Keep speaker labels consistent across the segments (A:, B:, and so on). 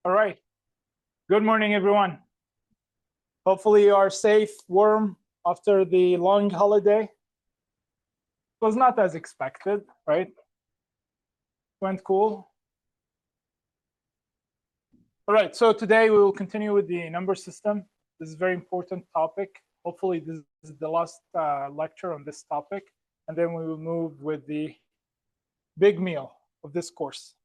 A: All right. Good morning, everyone. Hopefully you are safe, warm after the long holiday. It was not as expected, right? Went cool. All right, so today we will continue with the number system. This is a very important topic. Hopefully this is the last lecture on this topic, and then we will move with the big meal of this course.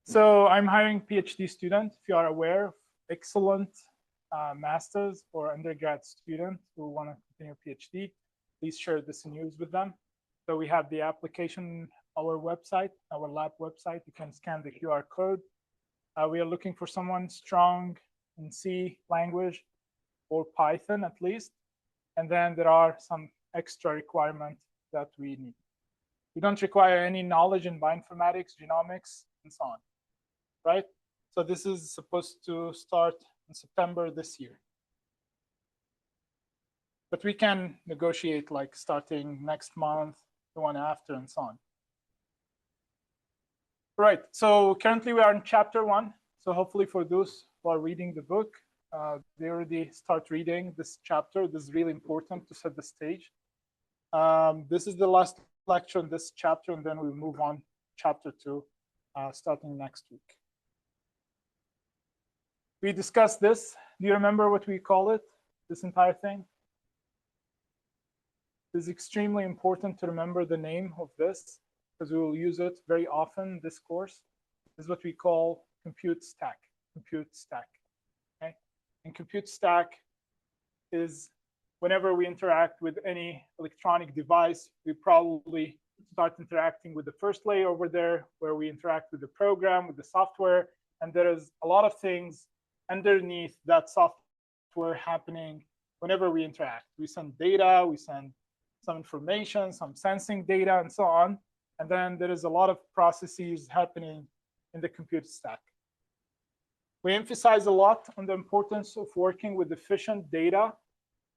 A: So I'm hiring PhD student, if you are aware, excellent master's or undergrad student who want to continue PhD, please share this news with them. So we have the application, our website, our lab website. You can scan the QR code. We are looking for someone strong in C language or Python at least. And then there are some extra requirements that we need. We don't require any knowledge in bioinformatics, genomics, and so on, right? So this is supposed to start in September this year. But we can negotiate like starting next month, the one after, and so on. Right, so currently we are in chapter 1. So hopefully for those who are reading the book, they already start reading this chapter. This is really important to set the stage. This is the last lecture in this chapter, and then we'll move on to chapter 2 starting next week. We discussed this. Do you remember what we call it, this entire thing? It's extremely important to remember the name of this because we will use it very often in this course. This is what we call compute stack, okay? And compute stack is whenever we interact with any electronic device, we probably start interacting with the first layer over there where we interact with the program, with the software, and there is a lot of things underneath that software happening whenever we interact. We send data, we send some information, some sensing data, and so on. And then there is a lot of processes happening in the compute stack. We emphasize a lot on the importance of working with efficient data.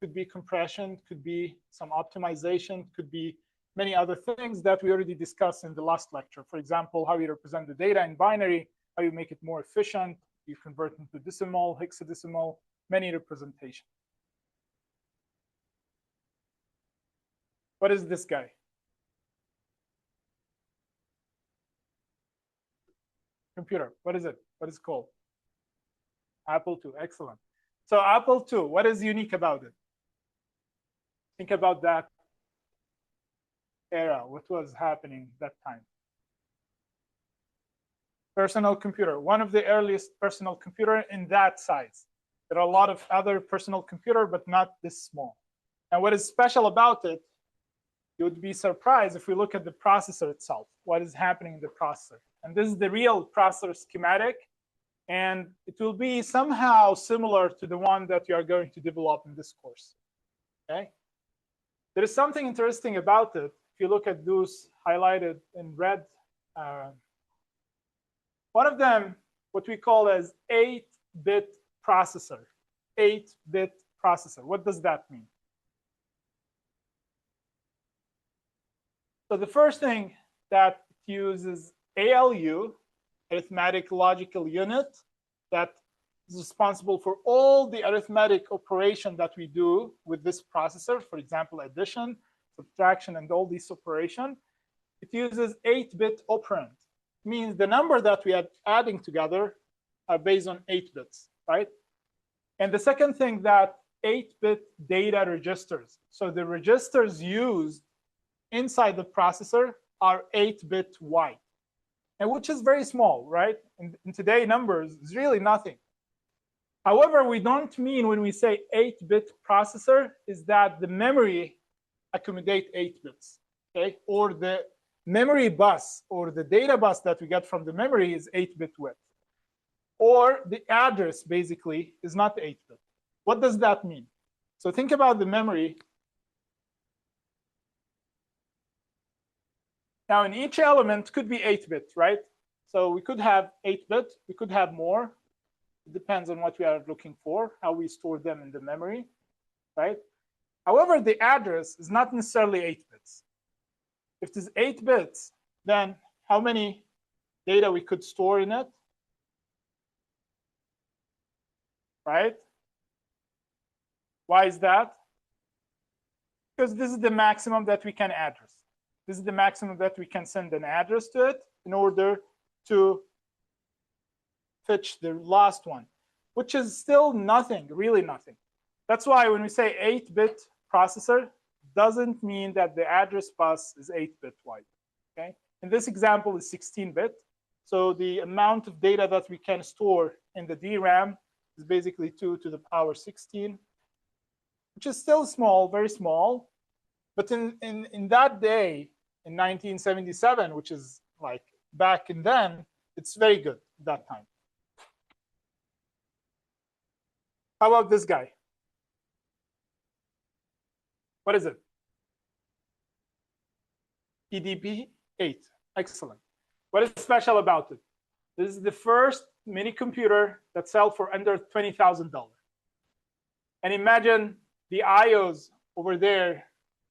A: Could be compression, could be some optimization, could be many other things that we already discussed in the last lecture. For example, how you represent the data in binary, how you make it more efficient, you convert into decimal, hexadecimal, many representations. What is this guy? Computer. What is it? What is it called? Apple II. Excellent. So Apple II, what is unique about it? Think about that era. What was happening that time? Personal computer. One of the earliest personal computer in that size. There are a lot of other personal computer, but not this small. And what is special about it, you would be surprised if we look at the processor itself, what is happening in the processor. And this is the real processor schematic. And it will be somehow similar to the one that you are going to develop in this course. Okay? There is something interesting about it. If you look at those highlighted in red, one of them, what we call as 8-bit processor. 8-bit processor. What does that mean? So the first thing that it uses ALU, arithmetic logical unit, that is responsible for all the arithmetic operation that we do with this processor, for example, addition, subtraction, and all these operations. It uses 8-bit operand. It means the number that we are adding together are based on 8 bits, right? And the second thing that 8-bit data registers. So the registers used inside the processor are 8-bit wide, and which is very small, right? In today's numbers, it's really nothing. However, we don't mean when we say 8-bit processor is that the memory accommodate 8 bits, okay? Or the memory bus or the data bus that we get from the memory is 8-bit width. Or the address basically is not 8-bit. What does that mean? So think about the memory. Now, in each element could be 8-bit, right? So we could have 8-bit, we could have more. It depends on what we are looking for, how we store them in the memory, right? However, the address is not necessarily 8 bits. If it is 8 bits, then how many data we could store in it, right? Why is that? Because this is the maximum that we can address. This is the maximum that we can send an address to it in order to fetch the last one, which is still nothing, really nothing. That's why when we say 8-bit processor, doesn't mean that the address bus is 8-bit wide. Okay? In this example is 16-bit. So the amount of data that we can store in the DRAM is basically 2 to the power 16, which is still small, very small. But in that day, in 1977, which is like back in then, it's very good at that time. How about this guy? What is it? EDP-8. Excellent. What is special about it? This is the first mini computer that sells for under $20,000. And imagine the IOs over there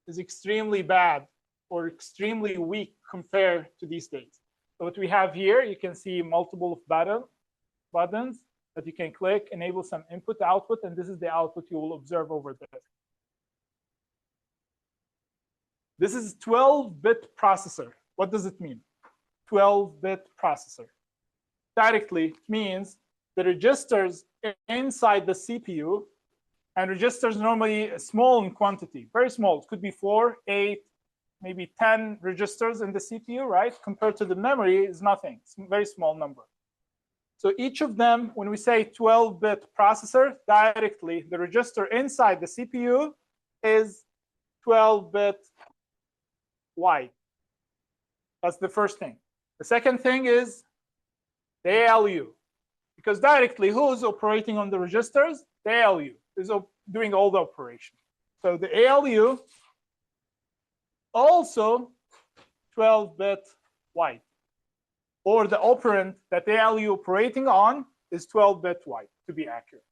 A: is extremely bad or extremely weak compared to these days. So what we have here, you can see multiple buttons that you can click, enable some input output, and this is the output you will observe over there. This is 12-bit processor. What does it mean? 12-bit processor. Directly, it means the registers inside the CPU, and registers normally small in quantity, very small. It could be 4, 8, maybe 10 registers in the CPU, right? Compared to the memory is nothing. It's a very small number. So each of them, when we say 12-bit processor, directly the register inside the CPU is 12-bit wide. That's the first thing. The second thing is the ALU, because directly who's operating on the registers? The ALU is doing all the operation. So the ALU also 12-bit wide, or the operand that the ALU operating on is 12-bit wide, to be accurate.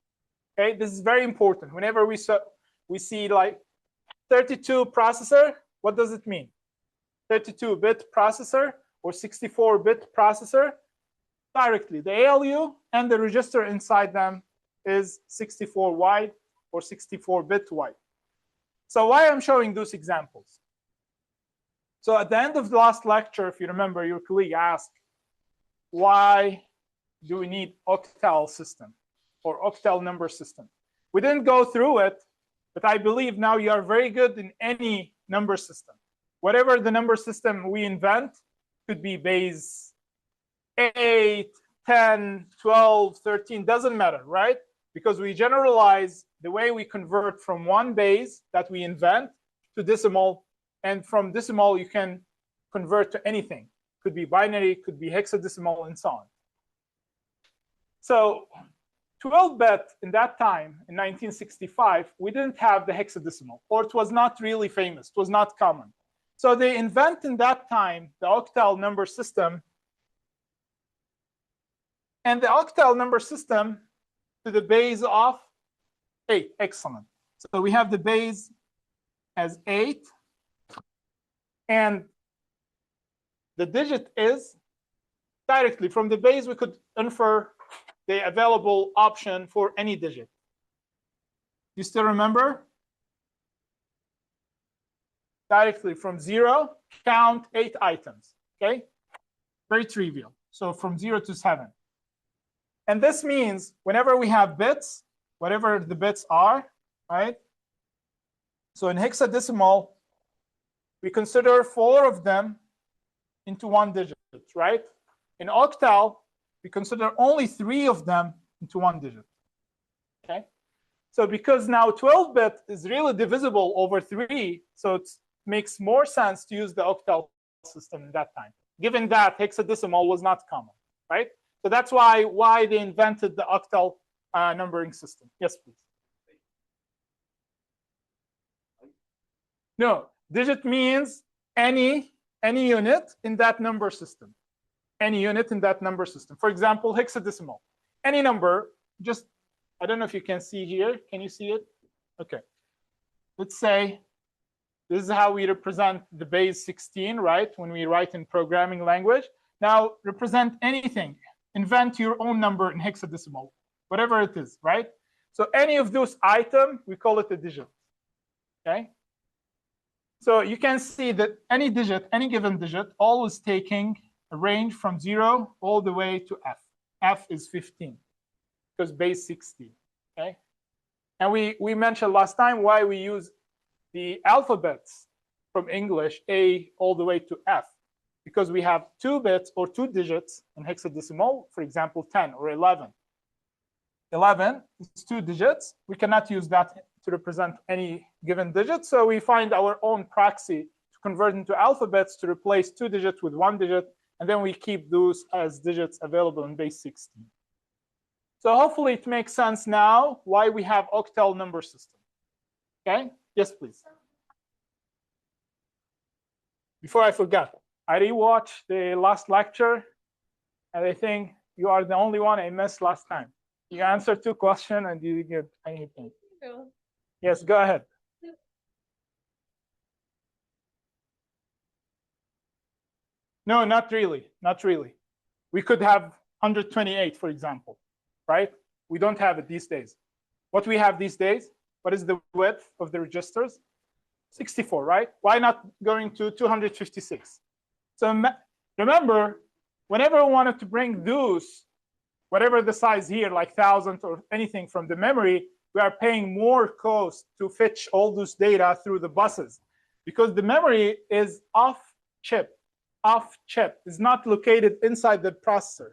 A: Okay, this is very important. Whenever we see like 32 processor, what does it mean? 32-bit processor or 64-bit processor, directly the ALU and the register inside them is 64 wide or 64-bit wide. So why I'm showing those examples? So at the end of the last lecture, if you remember, your colleague asked, why do we need octal system or octal number system? We didn't go through it, but I believe now you are very good in any number system. Whatever the number system we invent, could be base 8, 10, 12, 13, doesn't matter, right? Because we generalize the way we convert from one base that we invent to decimal, and from decimal you can convert to anything. Could be binary, could be hexadecimal, and so on. So 12-bit in that time, in 1965, we didn't have the hexadecimal, or it was not really famous, it was not common. So they invent in that time the octal number system. And the octal number system to the base of 8. Excellent. So we have the base as 8. And the digit is directly from the base, we could infer the available option for any digit. You still remember? Directly from 0, count 8 items. Okay? Very trivial. So from 0 to 7. And this means whenever we have bits, whatever the bits are, right? So in hexadecimal, we consider 4 of them into one digit, right? In octal, we consider only 3 of them into one digit. Okay? So because now 12-bit is really divisible over 3, so it makes more sense to use the octal system in that time, given that hexadecimal was not common, right? So that's why they invented the octal numbering system. Yes, please. No, digit means any unit in that number system. Any unit in that number system. For example, hexadecimal. Any number, just, I don't know if you can see here. Can you see it? Okay. Let's say this is how we represent the base 16, right? When we write in programming language. Now represent anything. Invent your own number in hexadecimal, whatever it is, right? So any of those items, we call it a digit, okay? So you can see that any digit, any given digit, always taking a range from 0 all the way to f. F is 15, because base 16, okay? And we mentioned last time why we use the alphabets from English, A all the way to F, because we have 2 bits or 2 digits in hexadecimal, for example, 10 or 11. 11 is 2 digits. We cannot use that to represent any given digit. So we find our own proxy to convert into alphabets to replace 2 digits with 1 digit. And then we keep those as digits available in base 16. So hopefully it makes sense now why we have octal number system. Okay? Yes, please. Before I forget, I rewatched the last lecture, and I think you are the only one I missed last time. You answered 2 questions and you didn't get anything. No. Yes, go ahead. No, not really. Not really. We could have 128, for example, right? We don't have it these days. What we have these days, what is the width of the registers? 64, right? Why not going to 256? So remember, whenever we wanted to bring those, whatever the size here, like 1,000 or anything from the memory, we are paying more cost to fetch all those data through the buses, because the memory is off chip. Off chip is not located inside the processor.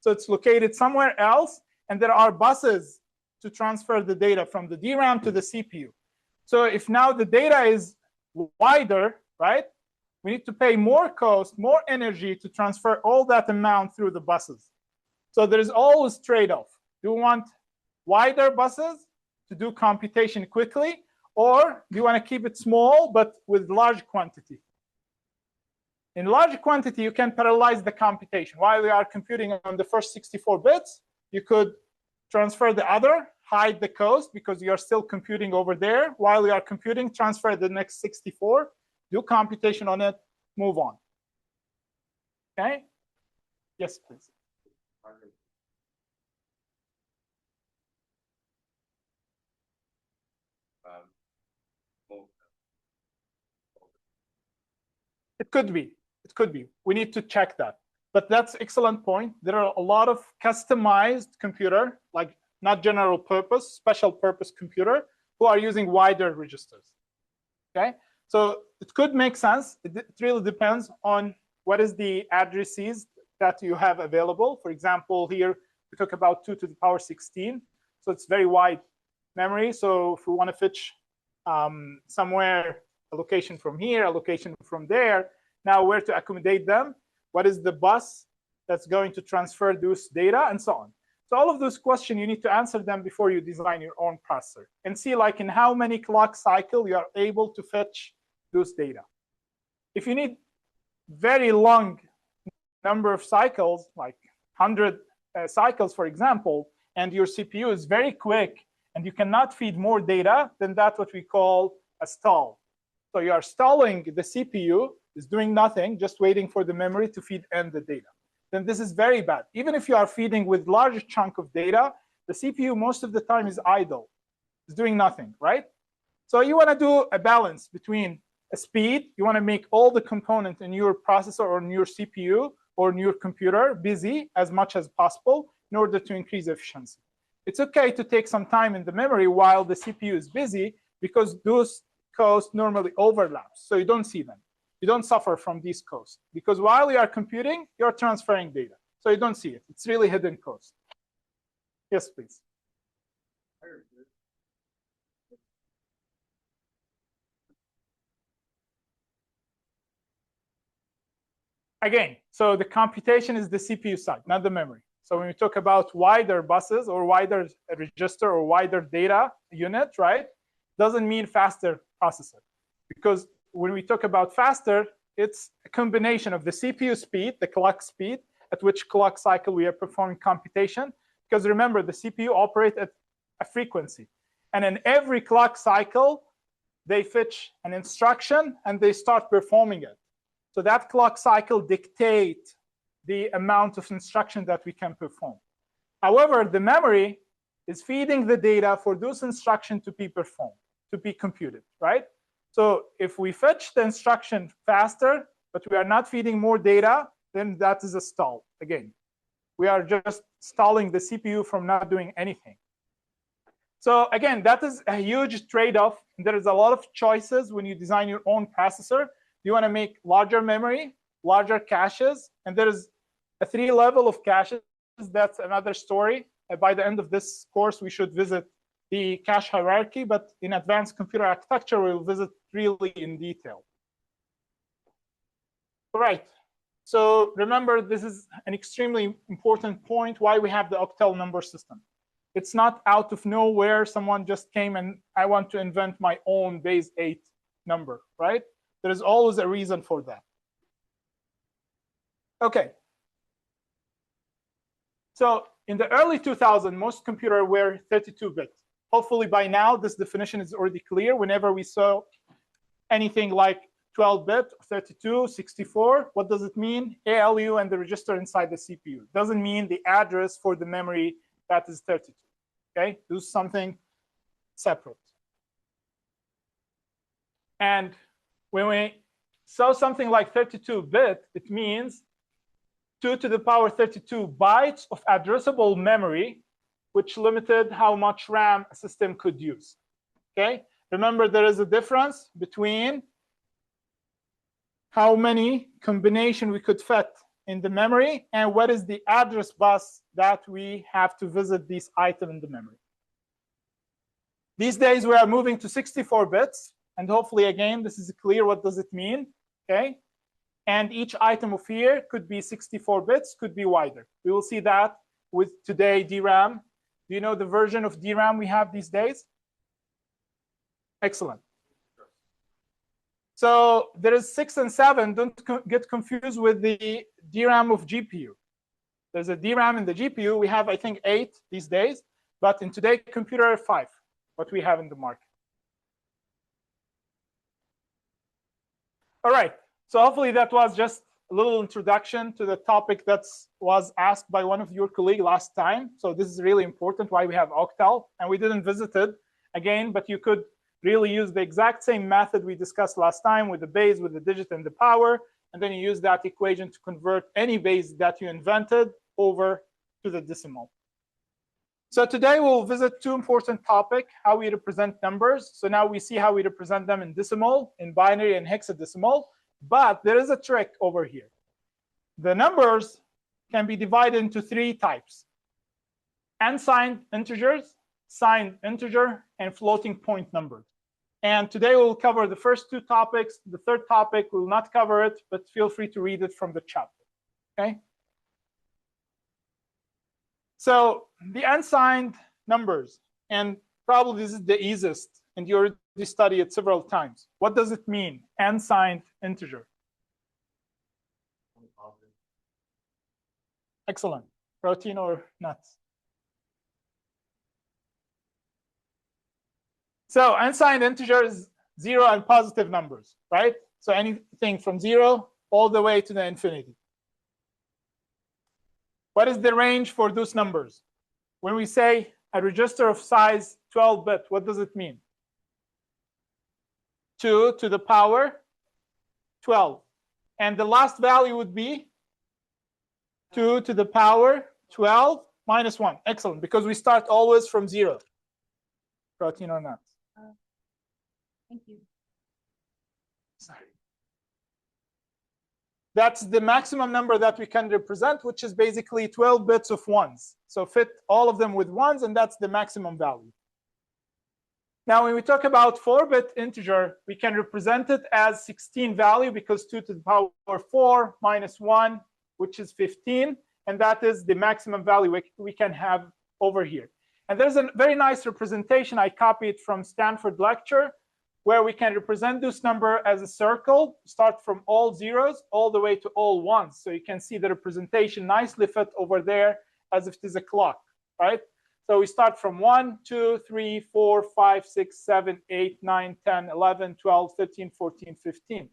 A: So it's located somewhere else, and there are buses to transfer the data from the DRAM to the CPU. So if now the data is wider, right, we need to pay more cost, more energy to transfer all that amount through the buses. So there's always trade-off. Do you want wider buses to do computation quickly, or do you want to keep it small but with large quantity? In large quantity, you can parallelize the computation. While we are computing on the first 64 bits, you could transfer the other, hide the cost because you are still computing over there. While you are computing, transfer the next 64, do computation on it, move on. Okay? Yes, please. It could be. It could be. We need to check that. But that's an excellent point. There are a lot of customized computer, like not general purpose, special purpose computer, who are using wider registers. Okay? So it could make sense. It really depends on what is the addresses that you have available. For example, here we talk about 2 to the power 16. So it's very wide memory. So if we want to fetch somewhere a location from here, a location from there, now where to accommodate them? What is the bus that's going to transfer those data, and so on. So all of those questions, you need to answer them before you design your own processor and see like in how many clock cycle you are able to fetch those data. If you need very long number of cycles, like 100 cycles, for example, and your CPU is very quick and you cannot feed more data, then that's what we call a stall. So you are stalling the CPU, is doing nothing, just waiting for the memory to feed in the data. Then this is very bad. Even if you are feeding with large chunk of data, the CPU most of the time is idle. It's doing nothing, right? So you want to do a balance between a speed. You want to make all the components in your processor or in your CPU or in your computer busy as much as possible in order to increase efficiency. It's okay to take some time in the memory while the CPU is busy, because those costs normally overlap, so you don't see them. You don't suffer from these costs, because while you are computing, you're transferring data. So you don't see it. It's really hidden cost. Yes, please. Again, so the computation is the CPU side, not the memory. So when we talk about wider buses or wider register or wider data unit, right, doesn't mean faster processor. Because when we talk about faster, it's a combination of the CPU speed, the clock speed, at which clock cycle we are performing computation. Because remember, the CPU operates at a frequency. And in every clock cycle, they fetch an instruction and they start performing it. So that clock cycle dictates the amount of instruction that we can perform. However, the memory is feeding the data for those instructions to be performed, to be computed, right? So if we fetch the instruction faster, but we are not feeding more data, then that is a stall again. We are just stalling the CPU from not doing anything. So again, that is a huge trade-off. There is a lot of choices when you design your own processor. You want to make larger memory, larger caches, and there is a 3 level of caches. That's another story. By the end of this course, we should visit the cache hierarchy, but in advanced computer architecture, we'll visit really in detail. All right. So remember, this is an extremely important point why we have the octal number system. It's not out of nowhere. Someone just came and I want to invent my own base 8 number, right? There is always a reason for that. Okay. So in the early 2000s, most computers were 32-bit. Hopefully by now, this definition is already clear. Whenever we saw anything like 12-bit, 32, 64, what does it mean? ALU and the register inside the CPU. Doesn't mean the address for the memory that is 32. Okay, do something separate. And when we saw something like 32-bit, it means 2 to the power 32 bytes of addressable memory, which limited how much RAM a system could use. Okay, remember there is a difference between how many combinations we could fit in the memory and what is the address bus that we have to visit this item in the memory. These days we are moving to 64 bits, and hopefully again this is clear what does it mean. Okay, and each item of here could be 64 bits, could be wider. We will see that with today DRAM. Do you know the version of DRAM we have these days? Excellent. So there is 6 and 7. Don't get confused with the DRAM of GPU. There's a DRAM in the GPU. We have, I think, 8 these days. But in today's computer, 5, what we have in the market. All right. So hopefully that was just a little introduction to the topic that was asked by one of your colleagues last time. So this is really important why we have octal. And we didn't visit it again, but you could really use the exact same method we discussed last time with the base, with the digit, and the power. And then you use that equation to convert any base that you invented over to the decimal. So today we'll visit 2 important topics, how we represent numbers. So now we see how we represent them in decimal, in binary, and hexadecimal. But there is a trick over here. The numbers can be divided into 3 types: unsigned integers, signed integer, and floating point numbers. And today we'll cover the first 2 topics. The third topic will not cover it, but feel free to read it from the chapter. Okay. So the unsigned numbers, and probably this is the easiest, and you already studied it several times. What does it mean, unsigned integer? Excellent. Protein or nuts? So unsigned integer is 0 and positive numbers, right? So anything from 0 all the way to the infinity. What is the range for those numbers? When we say a register of size 12-bit, what does it mean? 2 to the power 12. And the last value would be 2 to the power 12 minus 1. Excellent, because we start always from 0. Protein or not?
B: Thank you.
A: Sorry. That's the maximum number that we can represent, which is basically 12 bits of ones. So fit all of them with ones, and that's the maximum value. Now, when we talk about 4-bit integer, we can represent it as 16 value because 2 to the power 4 minus 1, which is 15. And that is the maximum value we can have over here. And there's a very nice representation I copied from Stanford lecture, where we can represent this number as a circle, start from all zeros all the way to all ones. So you can see the representation nicely fit over there as if it is a clock, right? So we start from 1, 2, 3, 4, 5, 6, 7, 8, 9, 10, 11, 12, 13, 14, 15.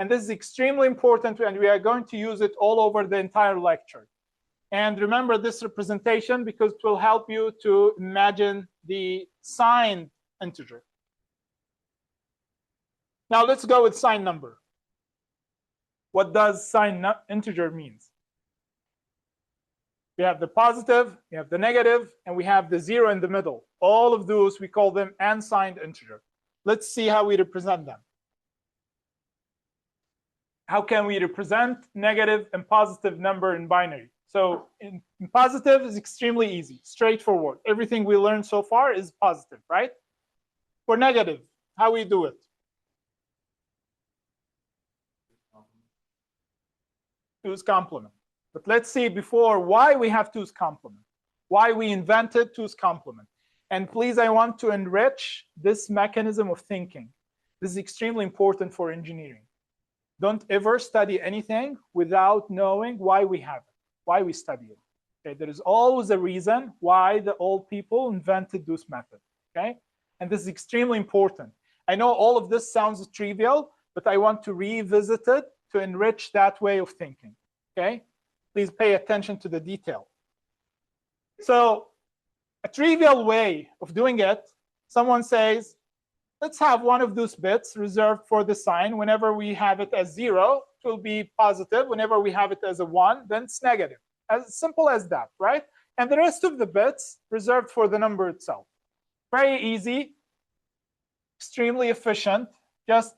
A: And this is extremely important, and we are going to use it all over the entire lecture. And remember this representation because it will help you to imagine the signed integer. Now let's go with signed number. What does signed integer means? We have the positive, we have the negative, and we have the 0 in the middle. All of those, we call them unsigned integer. Let's see how we represent them. How can we represent negative and positive number in binary? So in positive is extremely easy, straightforward. Everything we learned so far is positive, right? For negative, how we do it? Two's complement. But let's see before why we have two's complement, why we invented two's complement. And please, I want to enrich this mechanism of thinking. This is extremely important for engineering. Don't ever study anything without knowing why we have it, why we study it. Okay, there is always a reason why the old people invented this method. Okay, and this is extremely important. I know all of this sounds trivial, but I want to revisit it to enrich that way of thinking. Okay, please pay attention to the detail. So a trivial way of doing it, someone says, let's have one of those bits reserved for the sign. Whenever we have it as 0, it will be positive. Whenever we have it as a 1, then it's negative. As simple as that, right? And the rest of the bits reserved for the number itself. Very easy, extremely efficient. Just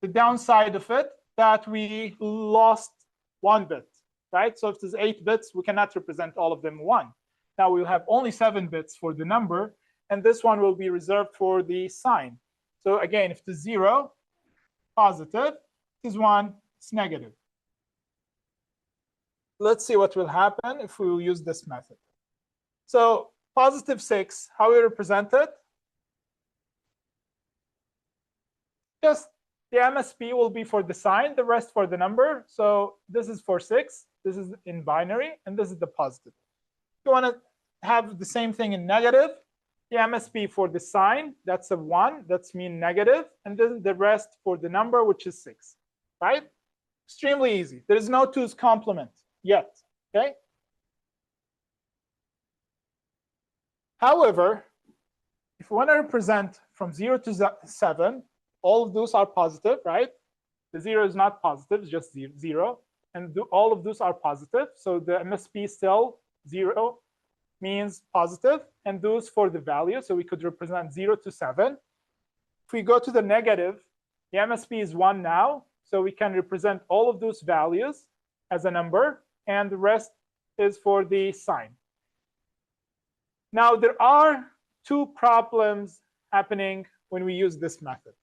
A: the downside of it, that we lost 1 bit, right? So if there's 8 bits, we cannot represent all of them 1. Now we'll have only 7 bits for the number, and this one will be reserved for the sign. So again, if it's 0, positive, if it's 1, it's negative. Let's see what will happen if we will use this method. So positive 6, how we represent it? Just the MSP will be for the sign, the rest for the number. So this is for 6, this is in binary, and this is the positive. If you want to have the same thing in negative, the MSP for the sign, that's a 1, that's mean negative, and then the rest for the number, which is 6, right? Extremely easy. There is no two's complement yet, okay? However, if we want to represent from 0 to 7, all of those are positive, right? The 0 is not positive, it's just 0. And all of those are positive. So the MSP still 0 means positive, and those for the value. So we could represent 0 to 7. If we go to the negative, the MSP is 1 now. So we can represent all of those values as a number, and the rest is for the sign. Now, there are 2 problems happening when we use this method.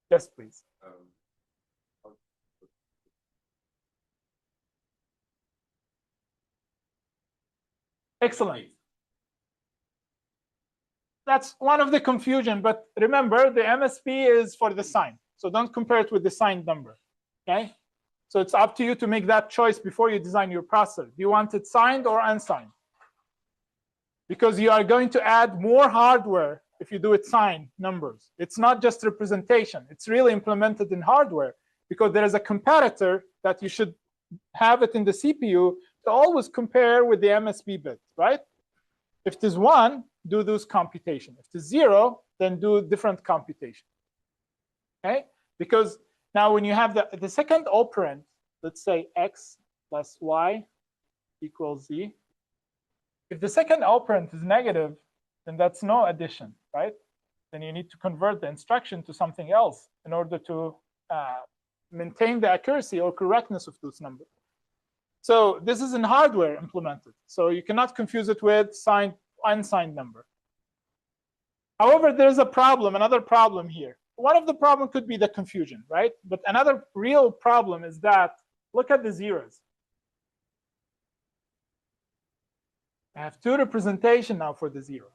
A: Yes, please. Excellent. That's one of the confusion, but remember the MSP is for the sign. So don't compare it with the signed number, okay? So it's up to you to make that choice before you design your processor. Do you want it signed or unsigned? Because you are going to add more hardware if you do it signed numbers. It's not just representation. It's really implemented in hardware because there is a comparator that you should have it in the CPU to always compare with the MSB bit, right? If there's 1, do those computation. If there's 0, then do different computation, okay? Because now when you have the second operand, let's say x plus y equals z. If the second operand is negative, then that's no addition, right? Then you need to convert the instruction to something else in order to maintain the accuracy or correctness of those numbers. So this is in hardware implemented. So you cannot confuse it with signed, unsigned number. However, there's a problem, another problem here. One of the problem could be the confusion, right? But another real problem is that, look at the zeros. I have 2 representation now for the 0.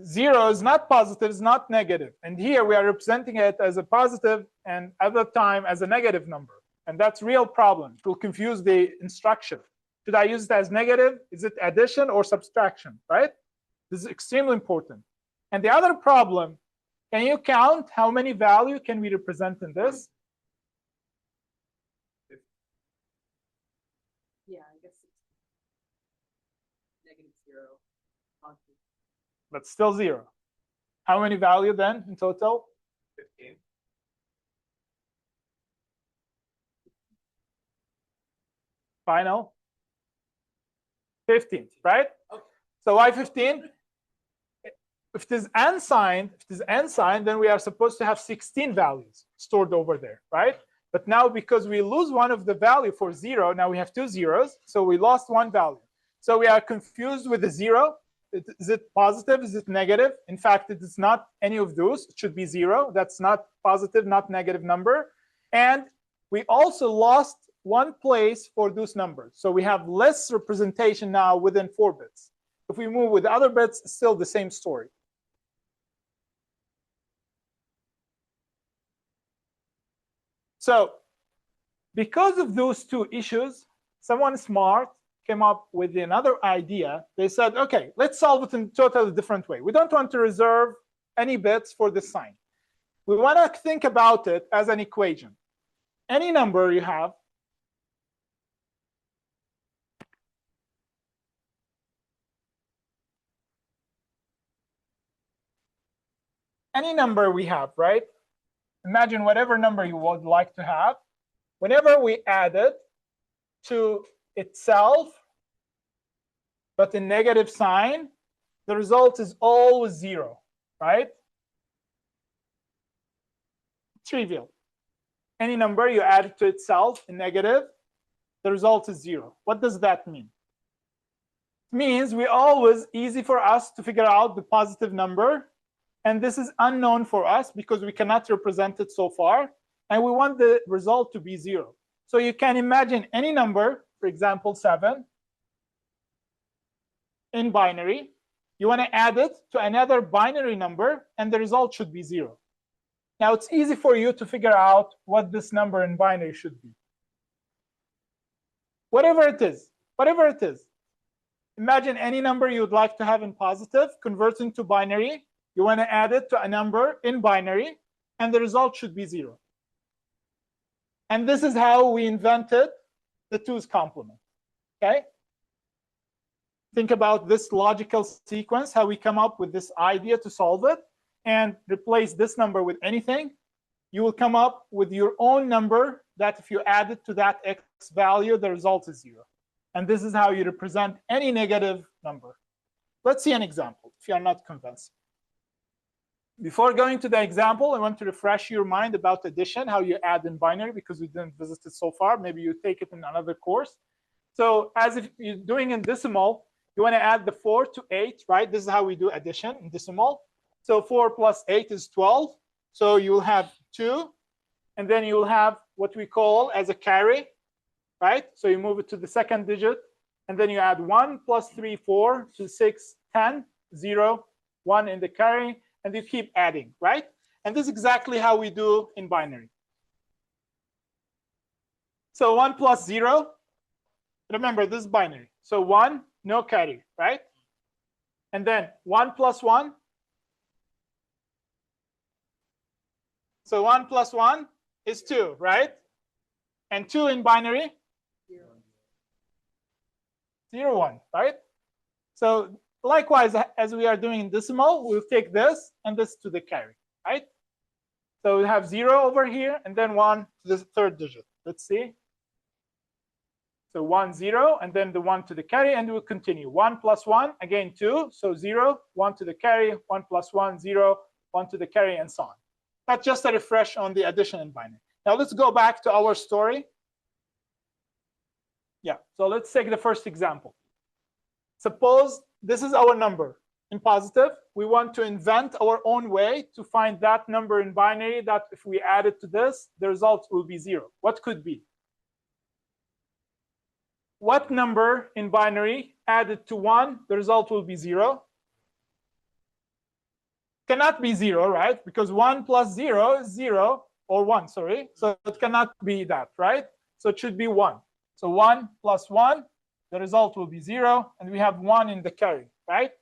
A: 0 is not positive, it's not negative. And here we are representing it as a positive and at the time as a negative number. And that's real problem. It will confuse the instruction. Should I use it as negative? Is it addition or subtraction, right? This is extremely important. And the other problem Can you count how many value can we represent in this?
C: Yeah, I guess it's -0.
A: But still 0. How many value then in total?
D: 15.
A: Final? 15, right?
D: Okay.
A: So why 15? If it is unsigned, then we are supposed to have 16 values stored over there, right? But now because we lose one of the value for 0, now we have 2 zeros, so we lost one value. So we are confused with the 0. Is it positive? Is it negative? In fact, it is not any of those. It should be 0. That's not positive, not negative number. And we also lost one place for those numbers. So we have less representation now within 4 bits. If we move with other bits, it's still the same story. So because of those two issues, someone smart came up with another idea. They said, OK, let's solve it in a totally different way. We don't want to reserve any bits for this sign. We want to think about it as an equation. Any number you have, any number we have, right? Imagine whatever number you would like to have. Whenever we add it to itself, but in negative sign, the result is always 0, right? Trivial. Any number you add it to itself in negative, the result is 0. What does that mean? It means we always easy for us to figure out the positive number. And this is unknown for us because we cannot represent it so far. And we want the result to be 0. So you can imagine any number, for example, 7, in binary. You want to add it to another binary number, and the result should be 0. Now, it's easy for you to figure out what this number in binary should be. Whatever it is, whatever it is. Imagine any number you would like to have in positive, convert into binary. You want to add it to a number in binary, and the result should be 0. And this is how we invented the 2's complement. Okay? Think about this logical sequence, how we come up with this idea to solve it, and replace this number with anything. You will come up with your own number that if you add it to that x value, the result is 0. And this is how you represent any negative number. Let's see an example if you are not convinced. Before going to the example, I want to refresh your mind about addition, how you add in binary, because we didn't visit it so far. Maybe you take it in another course. So as if you're doing in decimal, you want to add the 4 to 8, right? This is how we do addition in decimal. So 4 plus 8 is 12. So you will have 2. And then you will have what we call as a carry, right? So you move it to the second digit. And then you add 1 plus 3, 4 to 6, 10, 0, 1 in the carry. And you keep adding, right? And this is exactly how we do in binary. So 1 plus 0. Remember, this is binary. So 1, no carry, right? And then 1 plus 1. So 1 plus 1 is 2, right? And 2 in binary? 0, 1, right? So likewise, as we are doing in decimal, we'll take this and this to the carry, right? So we have 0 over here, and then 1 to the third digit. Let's see. So 1, 0, and then the 1 to the carry, and we'll continue. 1 plus 1, again 2, so 0, 1 to the carry, 1 plus 1, 0, 1 to the carry, and so on. That's just a refresh on the addition in binary. Now let's go back to our story. Yeah, so let's take the first example. Suppose this is our number in positive. We want to invent our own way to find that number in binary that if we add it to this, the result will be 0. What could be? What number in binary added to 1, the result will be 0? Cannot be 0, right? Because 1 plus 0 is 0, or 1, sorry. So it cannot be that, right? So it should be 1. So 1 plus 1, the result will be 0, and we have 1 in the carry, right?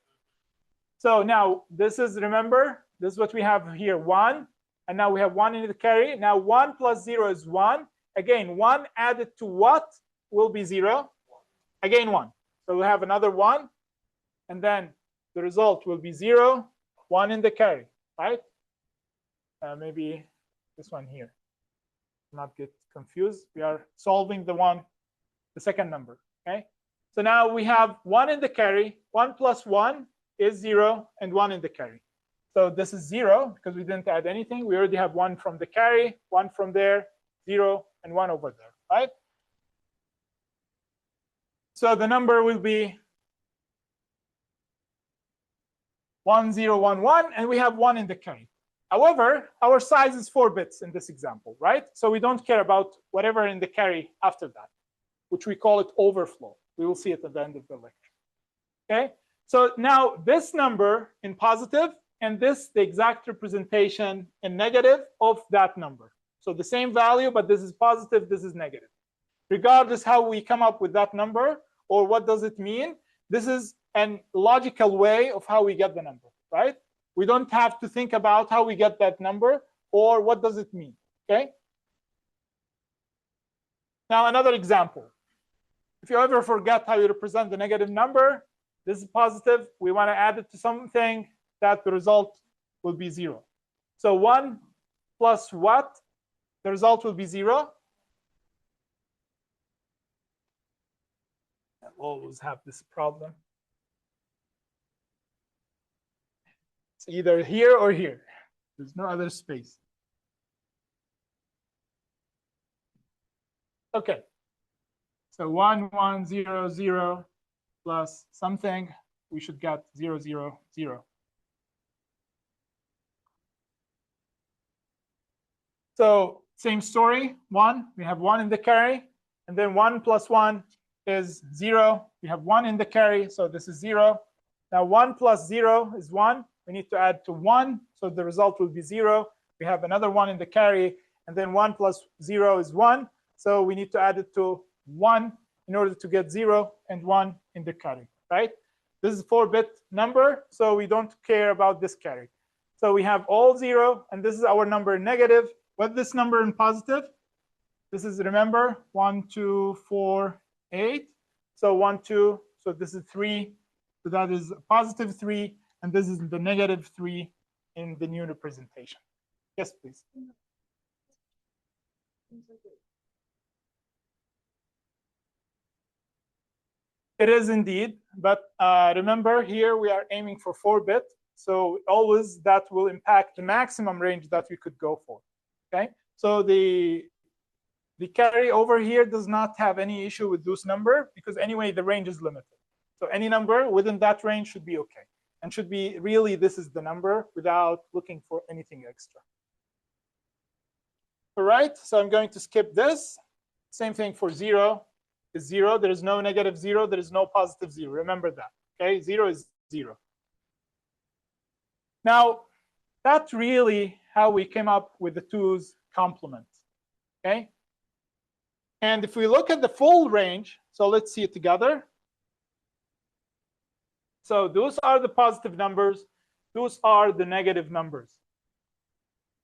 A: So now this is, remember, This is what we have here, 1. And now we have 1 in the carry. Now 1 plus 0 is 1. Again, 1 added to what will be 0? Again, 1. So we have another 1. And then the result will be 0, 1 in the carry, right? Maybe this one here. Not get confused. We are solving the second number, okay? So now we have 1 in the carry. 1 plus 1 is 0, and 1 in the carry. So this is 0 because we didn't add anything. We already have 1 from the carry, 1 from there, 0, and 1 over there, right? So the number will be 1, 0, 1, 1, and we have 1 in the carry. However, our size is 4 bits in this example, right? So we don't care about whatever in the carry after that, which we call it overflow. We will see it at the end of the lecture. Okay? So now this number in positive, and this the exact representation in negative of that number. So the same value, but this is positive, this is negative. Regardless how we come up with that number or what does it mean, this is a logical way of how we get the number, right? We don't have to think about how we get that number or what does it mean, okay? Now another example. If you ever forget how you represent the negative number, this is positive. We want to add it to something that the result will be 0. So 1 plus what? The result will be 0. I always have this problem. It's either here or here. There's no other space. Okay. So 1, 1, 0, 0 plus something, we should get 0, 0, 0. So same story, 1, we have 1 in the carry, and then 1 plus 1 is 0. We have 1 in the carry, so this is 0. Now 1 plus 0 is 1. We need to add to 1, so the result will be 0. We have another 1 in the carry, and then 1 plus 0 is 1. So we need to add it to 1 in order to get 0 and 1 in the carry, right? This is a 4-bit number, so we don't care about this carry. So we have all 0, and this is our number in negative. What's this number in positive? This is, remember, 1, 2, 4, 8. So 1, 2, so this is 3. So that is a positive 3, and this is the negative 3 in the new representation. Yes, please. It is indeed, but remember here we are aiming for 4-bit, so always that will impact the maximum range that we could go for. Okay, so the carry over here does not have any issue with this number because anyway the range is limited. So any number within that range should be okay, and should be really this is the number without looking for anything extra. All right, so I'm going to skip this. Same thing for 0 is 0. There is no negative 0. There is no positive 0. Remember that. Okay, 0 is 0. Now, that's really how we came up with the 2's complement. Okay, and if we look at the full range, so let's see it together. So those are the positive numbers. Those are the negative numbers.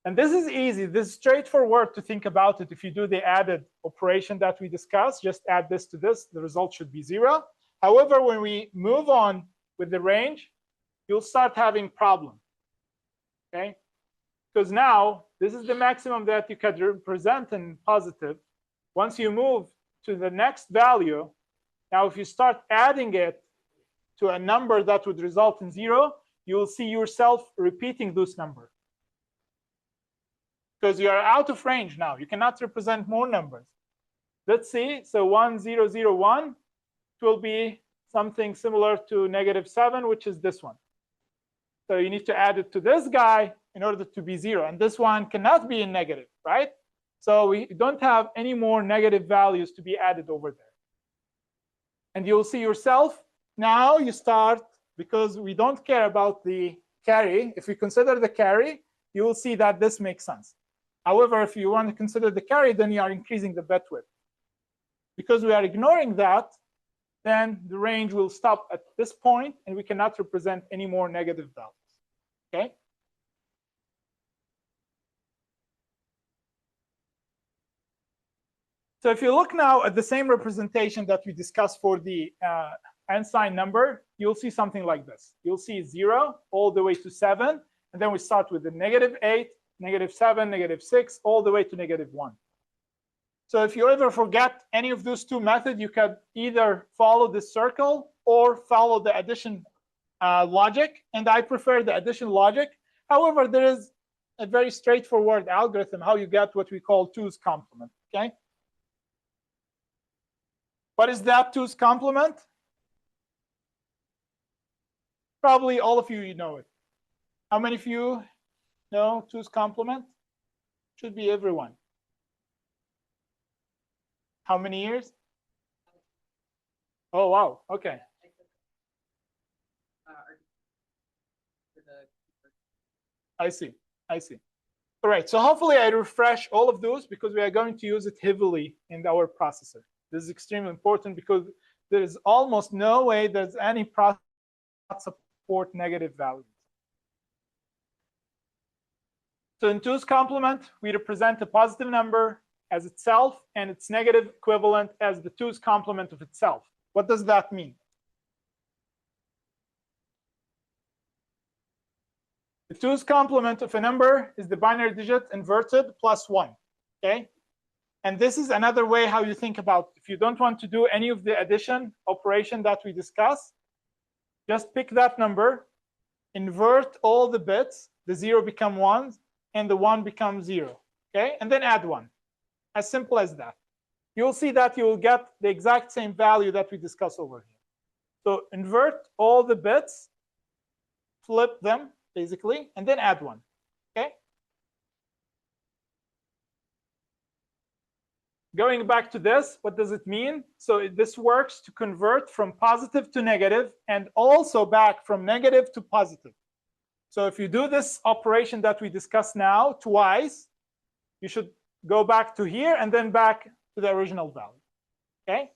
A: And this is easy. This is straightforward to think about it. If you do the added operation that we discussed, just add this to this, the result should be 0. However, when we move on with the range, you'll start having problems. Okay? Because now this is the maximum that you can represent in positive. Once you move to the next value, now if you start adding it to a number that would result in 0, you will see yourself repeating this number. Because you are out of range now. You cannot represent more numbers. Let's see. So 1, 0, 0, 1, it will be something similar to -7, which is this one. So you need to add it to this guy in order to be 0. And this one cannot be in negative, right? So we don't have any more negative values to be added over there. And you'll see yourself, now you start, because we don't care about the carry. If we consider the carry, you will see that this makes sense. However, if you want to consider the carry, then you are increasing the bit width. Because we are ignoring that, then the range will stop at this point, and we cannot represent any more negative values. Okay? So if you look now at the same representation that we discussed for the unsigned number, you'll see something like this. You'll see 0 all the way to 7, and then we start with the -8, -7, -6, all the way to -1. So if you ever forget any of those two methods, you can either follow the circle or follow the addition logic, and I prefer the addition logic. However, there is a very straightforward algorithm how you get what we call 2's complement. Okay. What is that 2's complement? Probably all of you know it. How many of you know 2's complement? Should be everyone. How many years? Oh, wow. Okay. I see. I see. All right. So hopefully I refresh all of those because we are going to use it heavily in our processor. This is extremely important because there is almost no way there's any processor that support negative values. So in 2's complement, we represent a positive number as itself and its negative equivalent as the 2's complement of itself. What does that mean? The 2's complement of a number is the binary digit inverted plus 1. Okay? And this is another way how you think about if you don't want to do any of the addition operation that we discussed, just pick that number, invert all the bits, the 0 becomes 1, and the 1 becomes 0. Okay? And then add 1. As simple as that. You'll see that you will get the exact same value that we discussed over here. So invert all the bits, flip them, basically, and then add 1. Okay? Going back to this, what does it mean? So this works to convert from positive to negative and also back from negative to positive. So if you do this operation that we discussed now twice, you should go back to here and then back to the original value. Okay?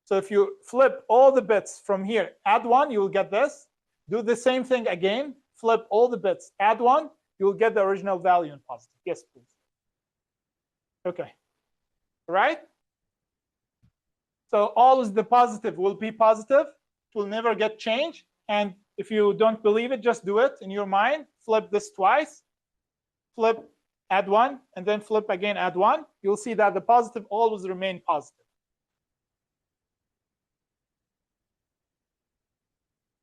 A: So if you flip all the bits from here, add 1, you will get this. Do the same thing again. Flip all the bits, add 1, you will get the original value in positive. Yes, please. Okay. Right? So always the positive will be positive. It will never get changed. And if you don't believe it, just do it in your mind. Flip this twice. Flip, add 1, and then flip again, add 1. You'll see that the positive always remain positive.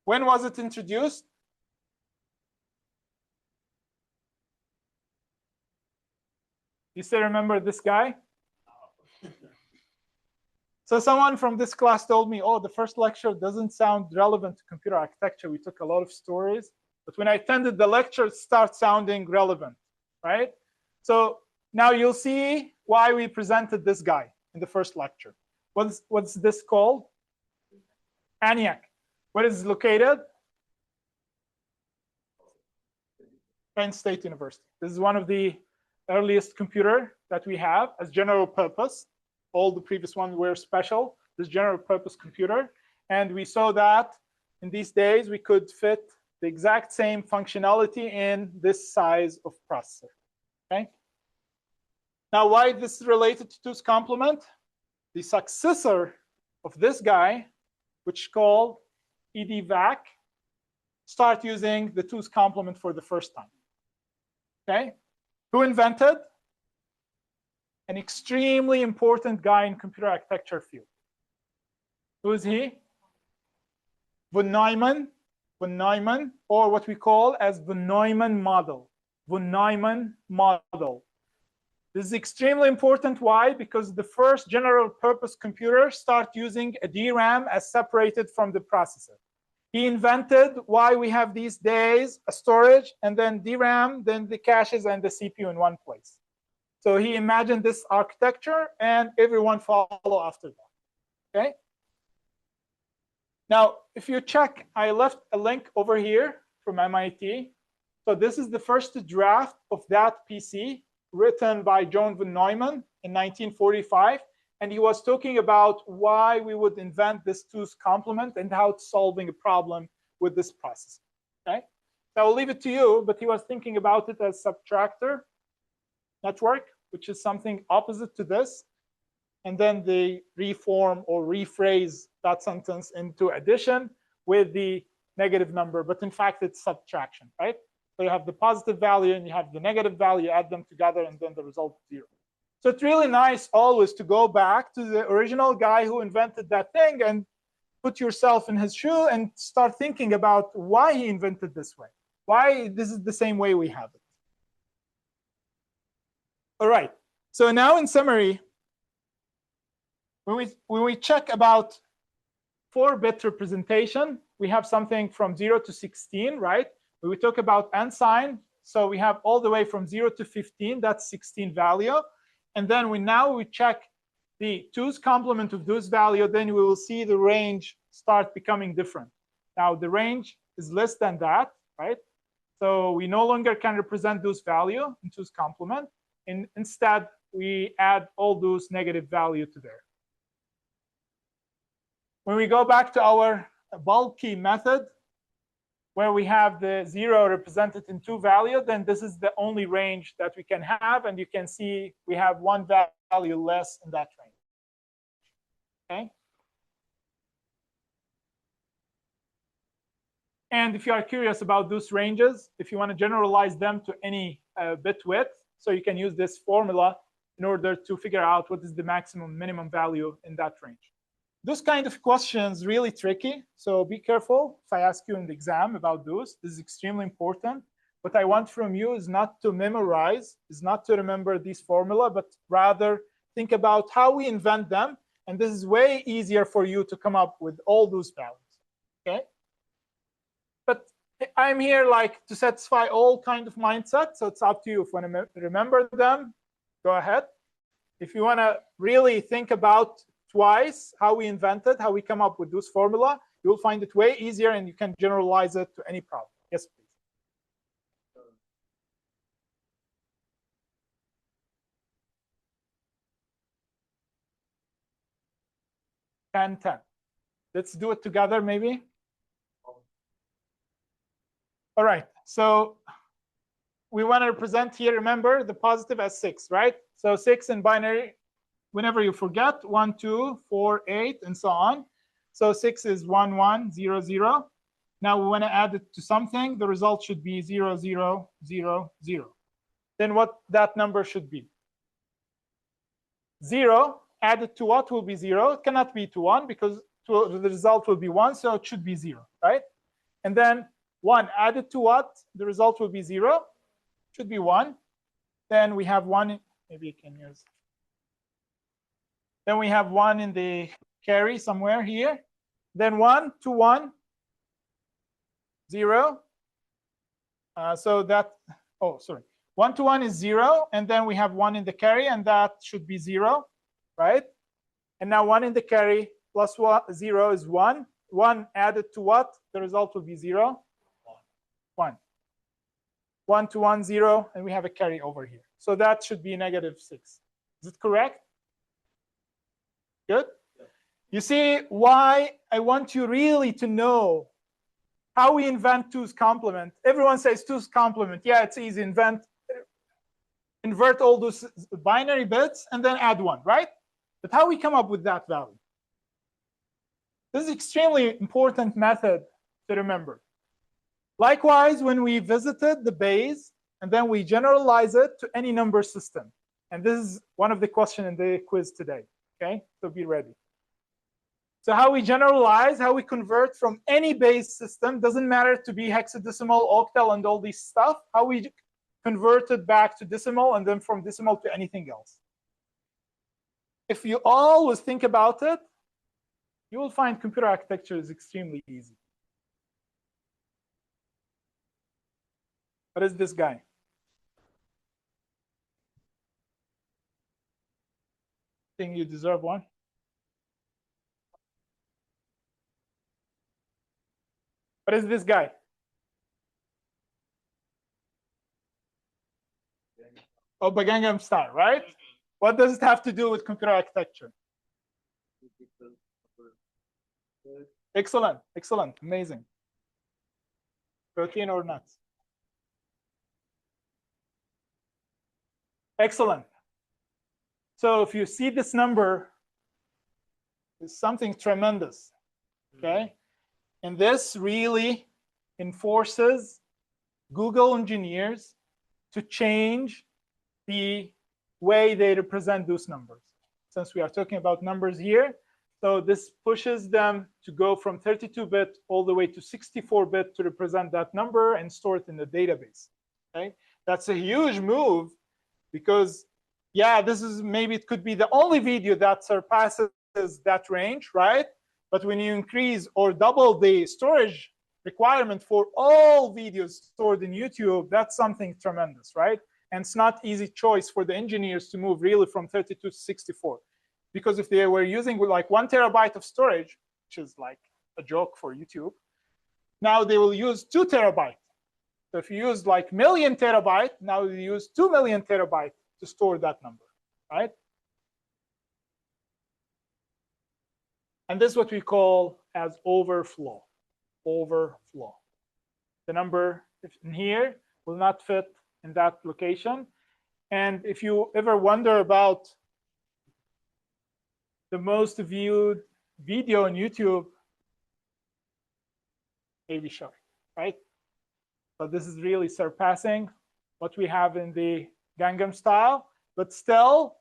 A: When was it introduced? You still remember this guy? So someone from this class told me, oh, the first lecture doesn't sound relevant to computer architecture. We took a lot of stories. But when I attended the lecture, it started sounding relevant, right? So now you'll see why we presented this guy in the first lecture. What's this called? ENIAC. Where is it located? Penn State University. This is one of the earliest computer that we have as general purpose. All the previous ones were special. This general purpose computer. And we saw that in these days, we could fit the exact same functionality in this size of processor. Okay. Now, why this is related to 2's complement? The successor of this guy, which is called EDVAC, start using the 2's complement for the first time. Okay. Who invented? An extremely important guy in computer architecture field. Who is he? Von Neumann. Von Neumann, or what we call as von Neumann model. Von Neumann model. This is extremely important. Why? Because the first general purpose computer start using a DRAM as separated from the processor. He invented why we have these days a storage and then DRAM, then the caches and the CPU in one place. So he imagined this architecture and everyone follow after that. Okay. Now, if you check, I left a link over here from MIT. So this is the first draft of that PC written by John von Neumann in 1945. And he was talking about why we would invent this 2's complement and how it's solving a problem with this process. Okay. So I'll leave it to you, but he was thinking about it as subtractor network, which is something opposite to this. and then they reform or rephrase that sentence into addition with the negative number, but in fact it's subtraction, right? So you have the positive value and you have the negative value, add them together, and then the result is 0. So it's really nice always to go back to the original guy who invented that thing and put yourself in his shoe and start thinking about why he invented this way, why this is the same way we have it. All right, so now in summary, when we check about 4-bit representation, we have something from 0 to 16, right? When we talk about unsigned, so we have all the way from 0 to 15, that's 16 value. And then now we check the 2's complement of those value, then we will see the range start becoming different. Now the range is less than that, right? So we no longer can represent those value in 2's complement. And instead, we add all those negative value to there. When we go back to our bulky method, where we have the 0 represented in 2 value, then this is the only range that we can have. And you can see we have 1 value less in that range. Okay. And if you are curious about those ranges, if you want to generalize them to any bit width, so you can use this formula in order to figure out what is the maximum minimum value in that range. Those kind of questions really tricky, so be careful if I ask you in the exam about those. This is extremely important. What I want from you is not to memorize, is not to remember these formula, but rather think about how we invent them. And this is way easier for you to come up with all those values. Okay? But I'm here like to satisfy all kind of mindset, so it's up to you. If you want to remember them, go ahead. If you want to really think about twice how we invented, how we come up with this formula, you'll find it way easier and you can generalize it to any problem. Yes, please. 10, 10. Let's do it together, maybe. All right, so we want to represent here, remember, the positive as 6, right? So 6 in binary, whenever you forget, 1, 2, 4, 8, and so on. So 6 is 1, 1, 0, 0. Now we want to add it to something. The result should be 0, 0, 0, 0. Then what that number should be? 0 added to what will be 0? It cannot be to 1 because the result will be 1, so it should be 0, right? And then 1 added to what? The result will be 0. Should be 1. Then we have 1. Maybe you can use. Then we have 1 in the carry somewhere here. Then 1 to 1, 0. So that, oh, sorry. 1 to 1 is 0. And then we have 1 in the carry, and that should be 0, right? And now 1 in the carry plus 0 is 1. 1 added to what? The result will be 0. 1. 1 to 1, 0. And we have a carry over here. So that should be -6. Is it correct? Good. You see why I want you really to know how we invent 2's complement. Everyone says 2's complement. Yeah, it's easy. Invert all those binary bits and then add 1, right? But how we come up with that value? This is an extremely important method to remember. Likewise, when we visited the base and then we generalize it to any number system. And this is one of the questions in the quiz today. Okay, so be ready. So how we generalize, how we convert from any base system, doesn't matter to be hexadecimal, octal, and all this stuff, how we convert it back to decimal and then from decimal to anything else. If you always think about it, you will find computer architecture is extremely easy. What is this guy? Think you deserve one? What is this guy? Oh, Gangnam Style, right? What does it have to do with computer architecture? Excellent, excellent, amazing. Protein or nuts? Excellent. So if you see this number is something tremendous, okay? And this really enforces Google engineers to change the way they represent those numbers. Since we are talking about numbers here, so this pushes them to go from 32-bit all the way to 64-bit to represent that number and store it in the database. Okay, that's a huge move because, yeah, this is maybe it could be the only video that surpasses that range, right? But when you increase or double the storage requirement for all videos stored in YouTube, that's something tremendous, right? And it's not easy choice for the engineers to move really from 32 to 64. Because if they were using like 1 terabyte of storage, which is like a joke for YouTube, now they will use 2 terabyte. So if you use like million terabyte, now you use 2 million terabyte to store that number, right? And this is what we call as overflow. Overflow. The number in here will not fit in that location. And if you ever wonder about the most viewed video on YouTube, Baby Shark, right? But this is really surpassing what we have in the Gangnam Style, but still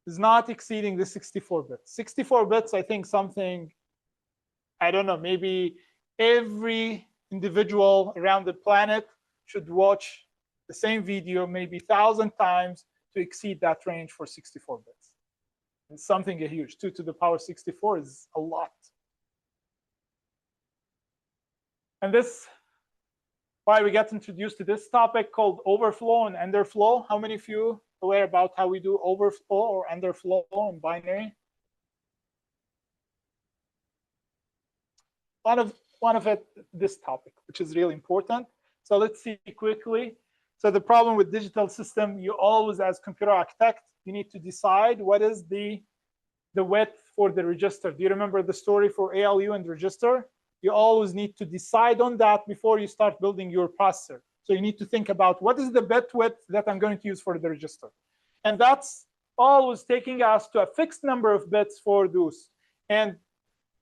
A: is not exceeding the 64 bits. 64 bits, I think something, I don't know, maybe every individual around the planet should watch the same video maybe 1,000 times to exceed that range for 64 bits. It's something huge. 2 to the power 64 is a lot. And this, why we got introduced to this topic called overflow and underflow. How many of you are aware about how we do overflow or underflow in binary? One of it, this topic, which is really important. So let's see quickly. So the problem with digital system, you always, as computer architect, you need to decide what is the width for the register. Do you remember the story for ALU and register? You always need to decide on that before you start building your processor. So you need to think about what is the bit width that I'm going to use for the register. And that's always taking us to a fixed number of bits for those. And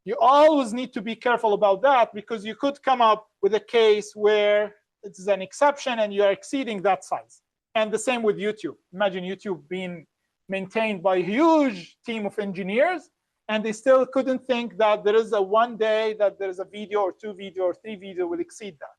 A: you always need to be careful about that because you could come up with a case where it's an exception and you are exceeding that size. And the same with YouTube. Imagine YouTube being maintained by a huge team of engineers, and they still couldn't think that there is a one day that there is a video or 2 video or 3 video will exceed that.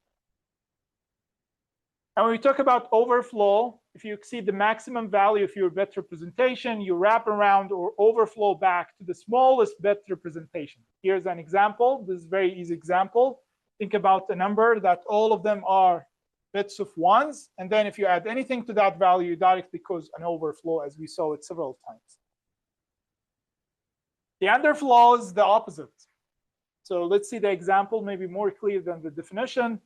A: And when we talk about overflow, if you exceed the maximum value of your bit representation, you wrap around or overflow back to the smallest bit representation. Here's an example. This is a very easy example. Think about a number that all of them are bits of ones. And then if you add anything to that value, it directly causes an overflow, as we saw it several times. The underflow is the opposite. So let's see the example, maybe more clear than the definition.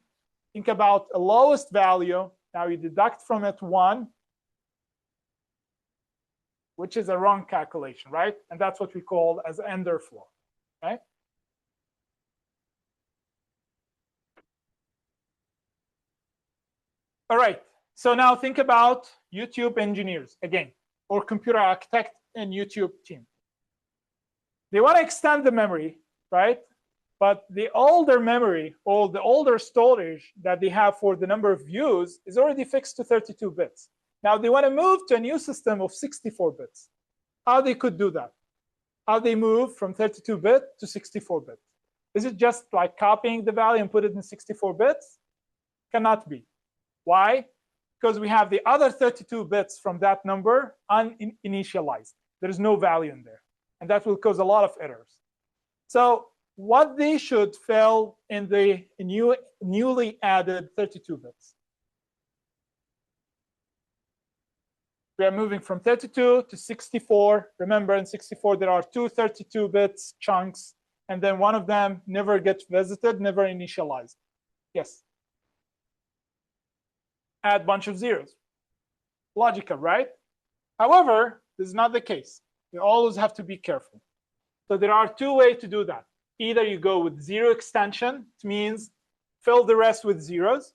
A: Think about a lowest value. Now you deduct from it 1, which is a wrong calculation, right? And that's what we call as underflow, right? All right, so now think about YouTube engineers again, or computer architect and YouTube team. They want to extend the memory, right? But the older memory or the older storage that they have for the number of views is already fixed to 32 bits. Now they want to move to a new system of 64 bits. How they could do that? How they move from 32-bit to 64-bit? Is it just like copying the value and put it in 64 bits? Cannot be. Why? Because we have the other 32 bits from that number uninitialized. There is no value in there. And that will cause a lot of errors. So what they should fill in the newly added 32 bits. We are moving from 32 to 64. Remember, in 64, there are 2 32 bits chunks, and then one of them never gets visited, never initialized. Yes? Add a bunch of zeros. Logical, right? However, this is not the case. You always have to be careful. So there are 2 ways to do that. Either you go with 0 extension, it means fill the rest with zeros,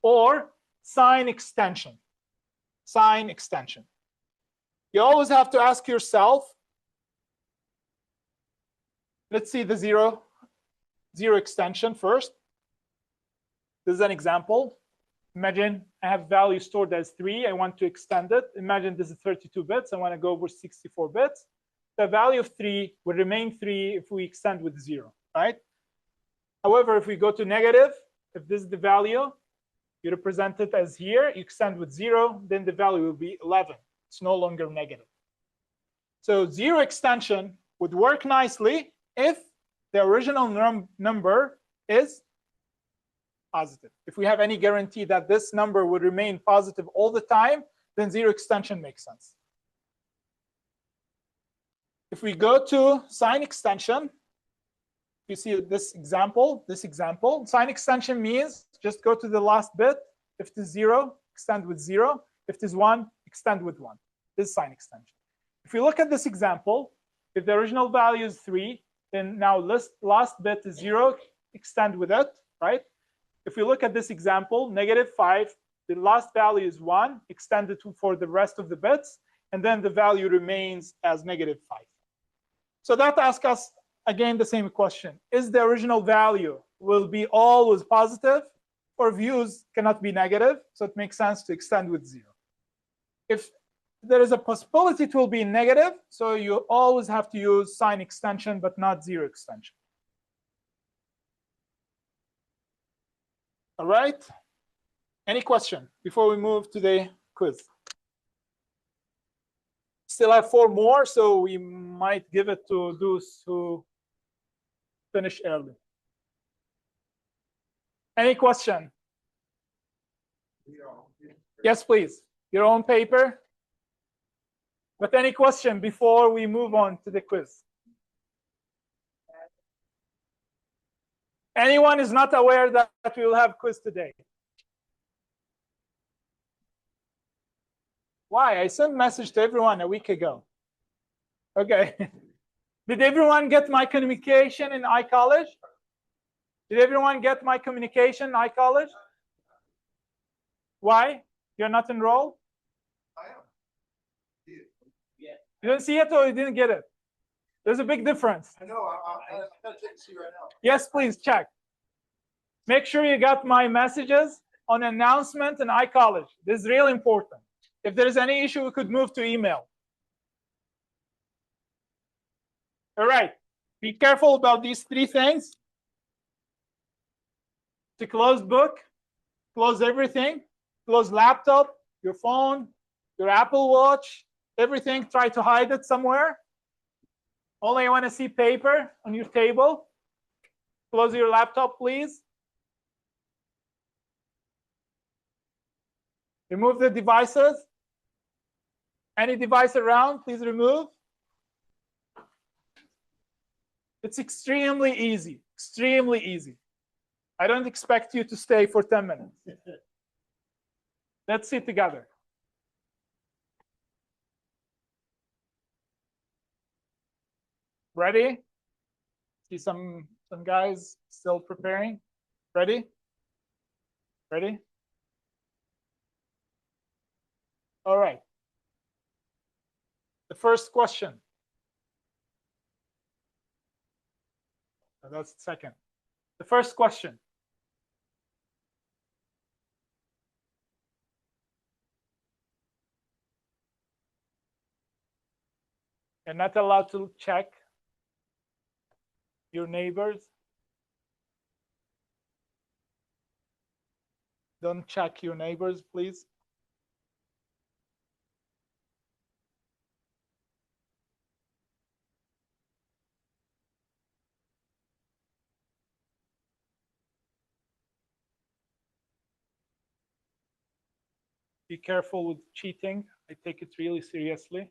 A: or sign extension. Sign extension. You always have to ask yourself, Let's see the zero extension first. This is an example. Imagine I have value stored as 3. I want to extend it. Imagine this is 32 bits. I want to go over 64 bits. The value of 3 will remain 3 if we extend with 0, right? However, if we go to negative, if this is the value, you represent it as here, you extend with 0, then the value will be 11. It's no longer negative. So 0 extension would work nicely if the original number is positive. If we have any guarantee that this number would remain positive all the time, then 0 extension makes sense. If we go to sign extension, you see this example, sign extension means just go to the last bit. If it is 0, extend with 0. If it is 1, extend with 1. This is sign extension. If we look at this example, if the original value is 3, then now last bit is 0, extend with it, right? If we look at this example, -5, the last value is 1, extend it for the rest of the bits, and then the value remains as -5. So that asks us, again, the same question. Is the original value will be always positive, or views cannot be negative? So it makes sense to extend with 0. If there is a possibility it will be negative, so you always have to use sign extension, but not 0 extension. All right. Any question before we move to the quiz? Still have 4 more, so we might give it to those who finish early. Any question? Yes, please. Your own paper. But any question before we move on to the quiz? Anyone is not aware that we will have quiz today? Why? I sent a message to everyone a week ago. Okay. Did everyone get my communication in iCollege? Did everyone get my communication in iCollege? Why? You're not enrolled?
C: I am.
A: You didn't see it or you didn't get it? There's a big difference.
C: I know. I'm going to take a seat right now.
A: Yes, please check. Make sure you got my messages on announcement in iCollege. This is really important. If there's any issue, we could move to email. All right. Be careful about these 3 things. To close book, close everything, close laptop, your phone, your Apple Watch, everything. Try to hide it somewhere. Only want to see paper on your table. Close your laptop, please. Remove the devices. Any device around, please remove. It's extremely easy, extremely easy. I don't expect you to stay for 10 minutes. Let's sit together. Ready? See some guys still preparing. Ready? Ready? All right. The first question. That's the second. The first question. You're not allowed to check your neighbors. Don't check your neighbors, please. Be careful with cheating. I take it really seriously.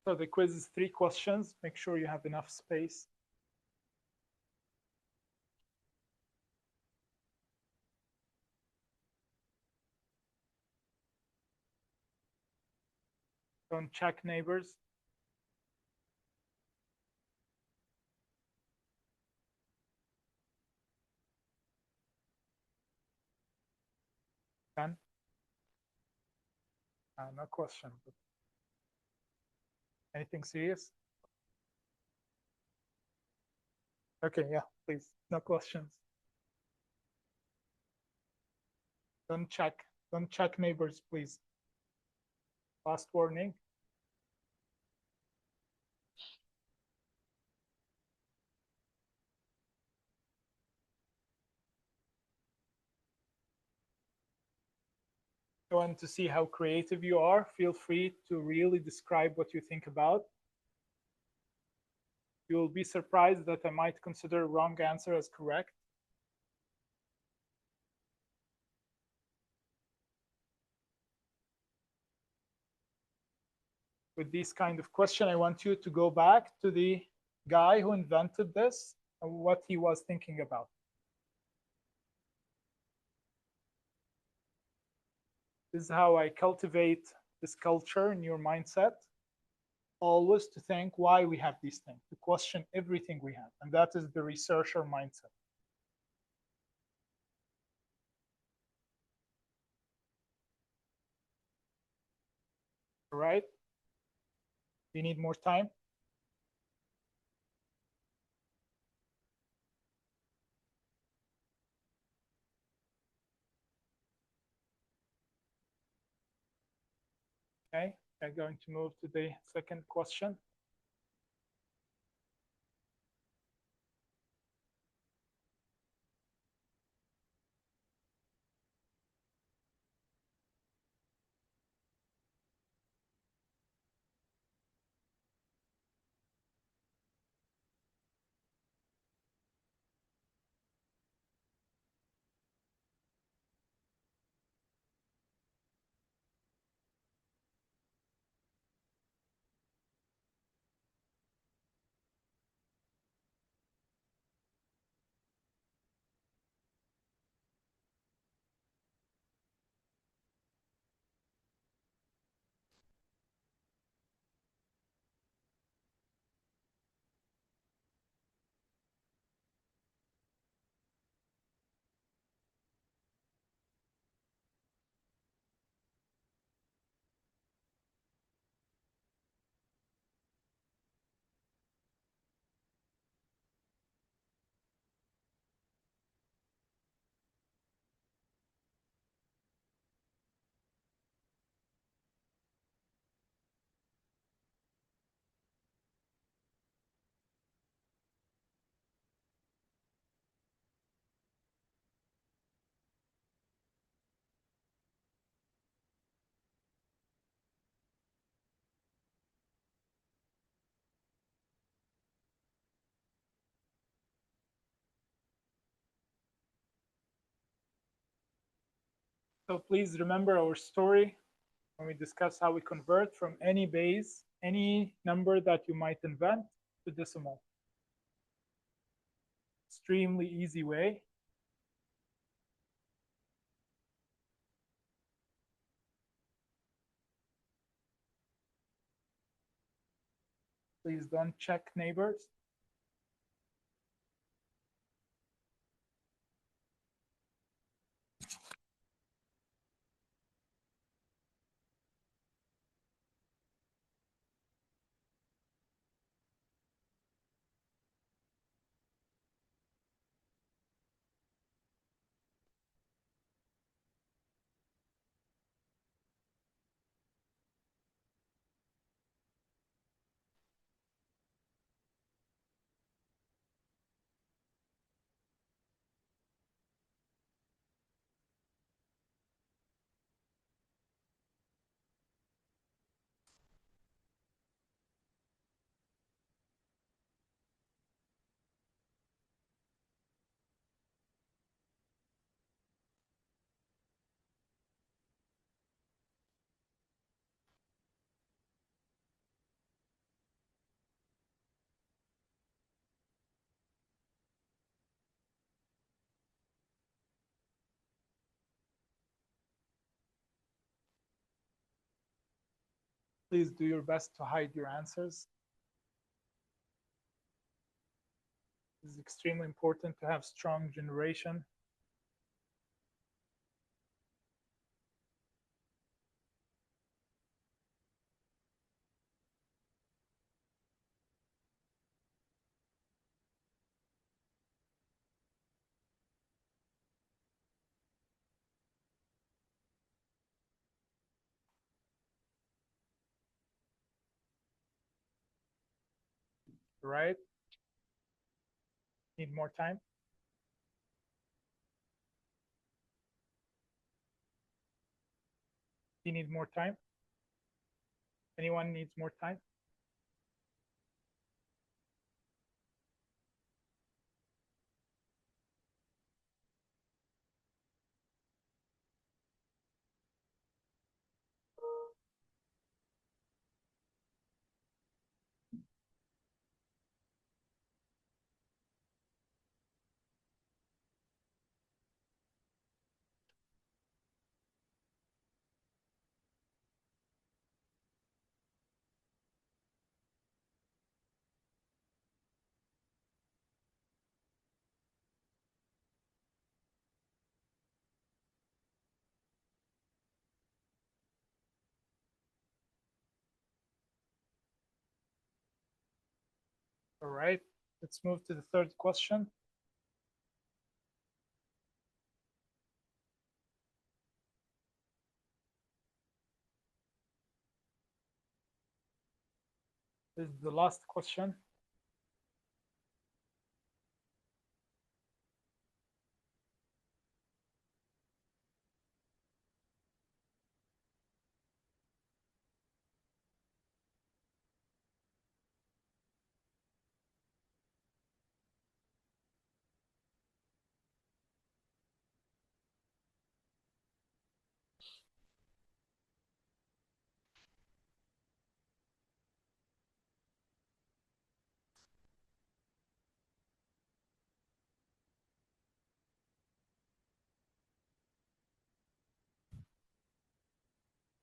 A: So the quiz is 3 questions. Make sure you have enough space. Don't check neighbors. Done. No question. Anything serious? Okay, yeah, please. No questions. Don't check neighbors, please. Last warning. I want to see how creative you are. Feel free to really describe what you think about. You will be surprised that I might consider wrong answer as correct. With this kind of question, I want you to go back to the guy who invented this and what he was thinking about. This is how I cultivate this culture in your mindset. Always to think why we have these things, to question everything we have. And that is the researcher mindset. All right? You need more time? Okay, I'm going to move to the second question. So please remember our story when we discuss how we convert from any base, any number that you might invent to decimal. Extremely easy way. Please don't check neighbors. Please do your best to hide your answers. It is extremely important to have strong generation. Right? Need more time? You need more time? Anyone needs more time? All right, let's move to the third question. This is the last question.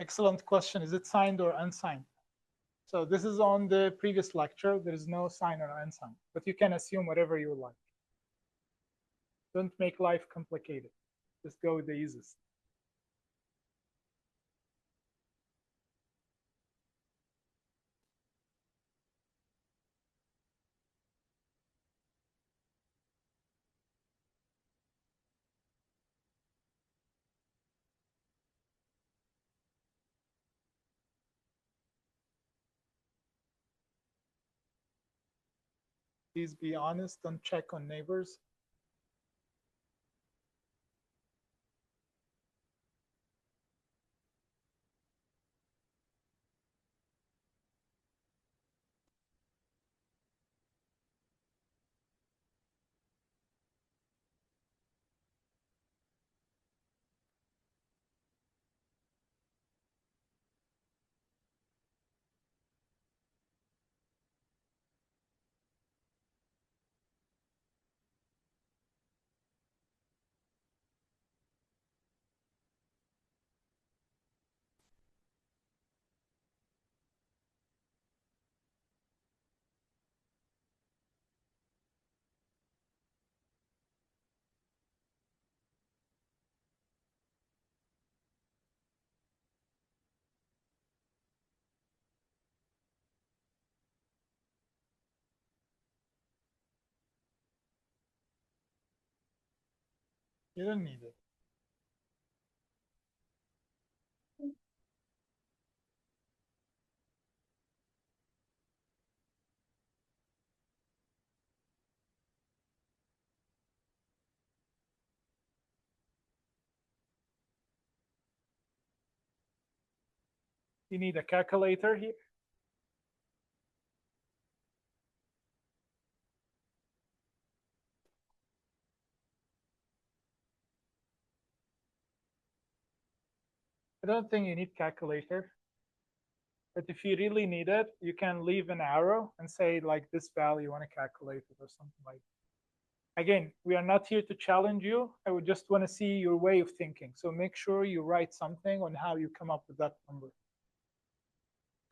A: Excellent question. Is it signed or unsigned? So this is on the previous lecture. There is no sign or unsigned, but you can assume whatever you like. Don't make life complicated. Just go with the easiest. Please be honest. Don't check on neighbors. You don't need it. You need a calculator here. I don't think you need calculator. But if you really need it, you can leave an arrow and say like this value, you want to calculate it or something like that. Again, we are not here to challenge you. I would just want to see your way of thinking. So make sure you write something on how you come up with that number.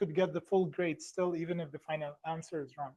A: could get the full grade still, even if the final answer is wrong.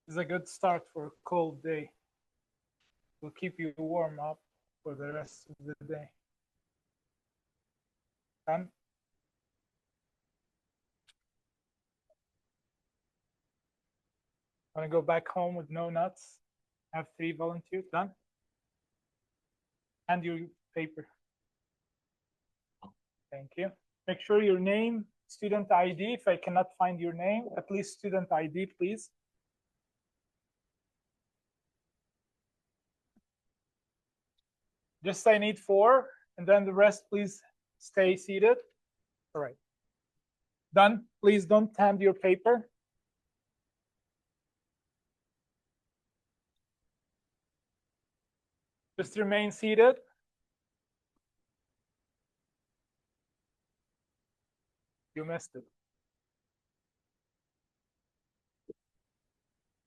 A: It's a good start for a cold day. Will keep you warm up for the rest of the day. Done? Want to go back home with no nuts? Have 3 volunteers? Done? And your paper. Thank you. Make sure your name, student ID. If I cannot find your name, at least student ID, please. Just I need 4, and then the rest, please stay seated. All right. Done. Please don't hand your paper. Just remain seated. You missed it.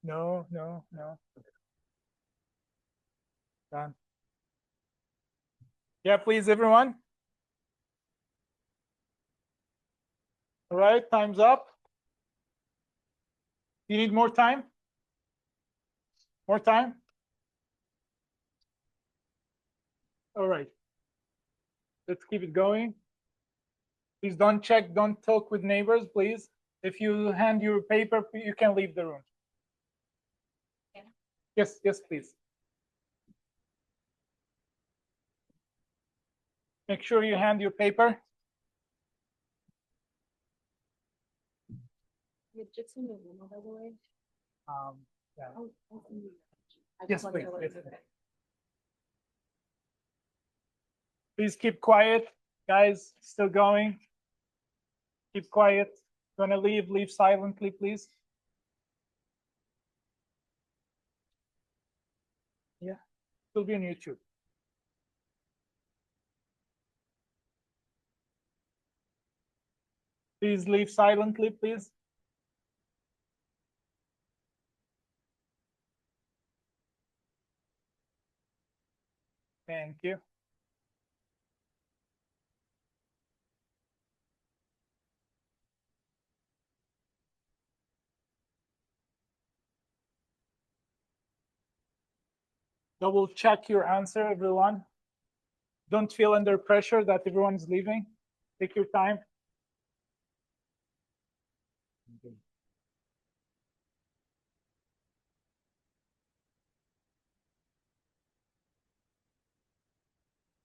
A: No, no, no. Done. Yeah, please, everyone. All right, time's up. You need more time? More time? All right. Let's keep it going. Please don't check, don't talk with neighbors, please. If you hand your paper, you can leave the room.
B: Yeah.
A: Yes, yes, please. Make sure you hand your paper.
B: You're just in the room, by the way.
A: Yeah.
B: I'll send you. I
A: Yes,
B: just wanted
A: please,
B: to let
A: yes,
B: you know.
A: please. Please keep quiet, guys. Still going. Keep quiet. Gonna leave. Leave silently, please. Yeah, it'll be on YouTube. Please leave silently, please. Thank you. Double check your answer, everyone. Don't feel under pressure that everyone's leaving. Take your time.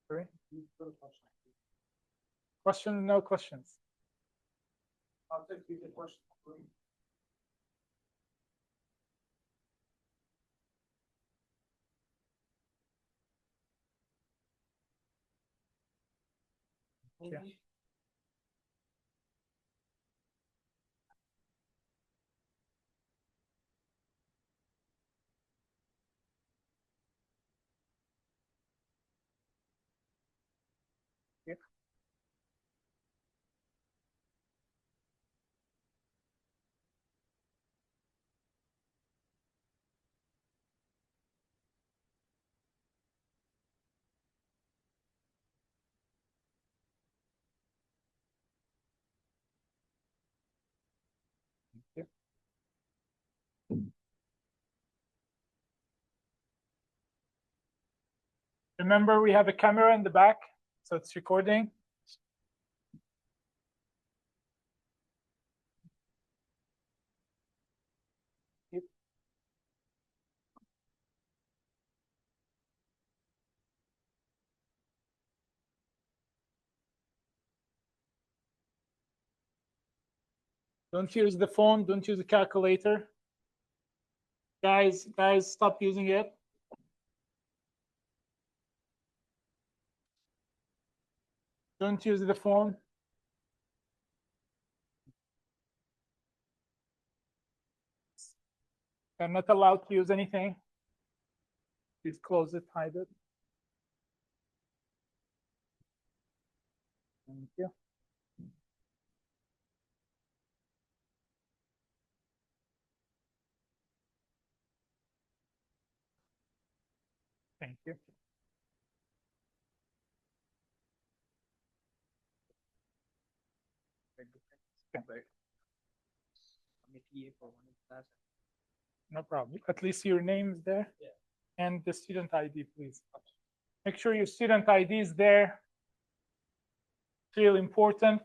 A: Sorry. Question, no questions.
C: I'll take the question.
A: Yeah. Yeah. Yeah. Remember, we have a camera in the back, so it's recording. Yep. Don't use the phone. Don't use the calculator. Guys, stop using it. Don't use the phone. I'm not allowed to use anything. Please close it, hide it. Thank you. Thank you. No problem. At least your name is there. Yeah. And the student ID, please. Make sure your student ID is there. Feel important.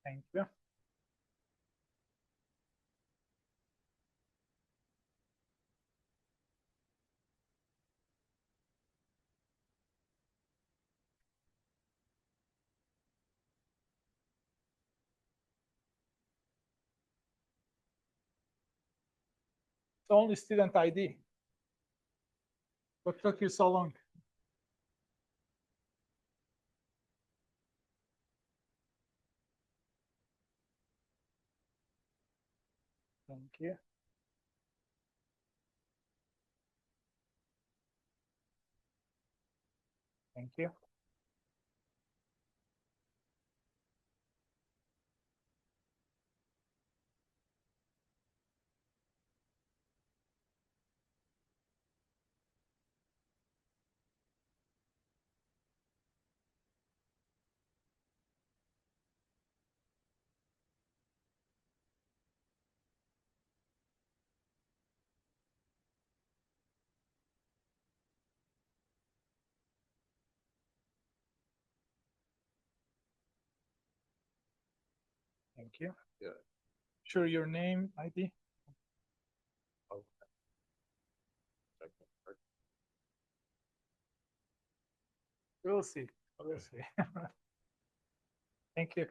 A: Thank you. It's only student ID. What took you so long? Thank you. Thank you. Thank you.
D: Yeah.
A: Sure, your name, ID.
D: Okay.
A: We'll see. We'll see. Thank you.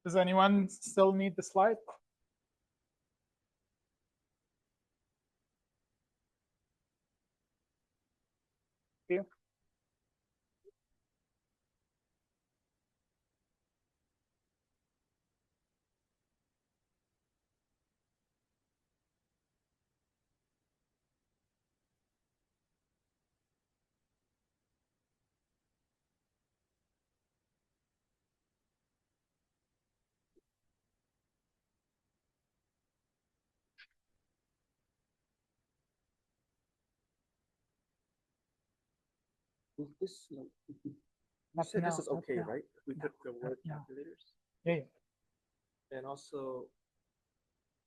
A: Does anyone still need the slide? Here.
E: This, you
A: Not
E: said this
A: now,
E: is
A: not
E: okay,
A: now.
E: right? If we
A: No,
E: took the word
A: now.
E: calculators?
A: Yeah, yeah.
E: And also,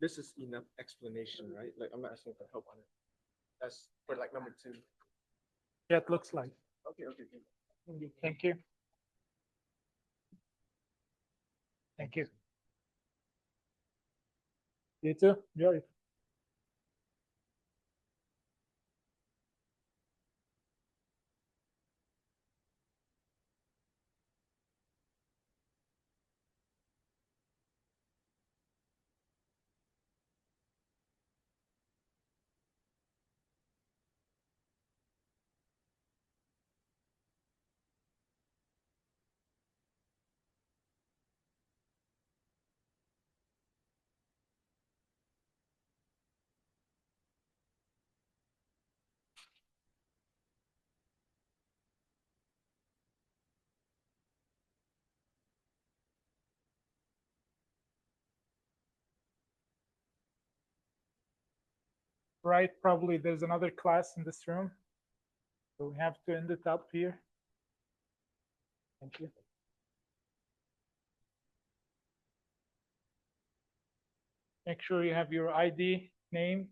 E: this is enough explanation, right? Like, I'm not asking for help on it. That's for like number 2.
A: Yeah, it looks like.
E: Okay, okay, okay.
A: Thank you. Thank you. You too, Jory. Right, probably there's another class in this room. So we have to end it up here. Thank you. Make sure you have your ID, name,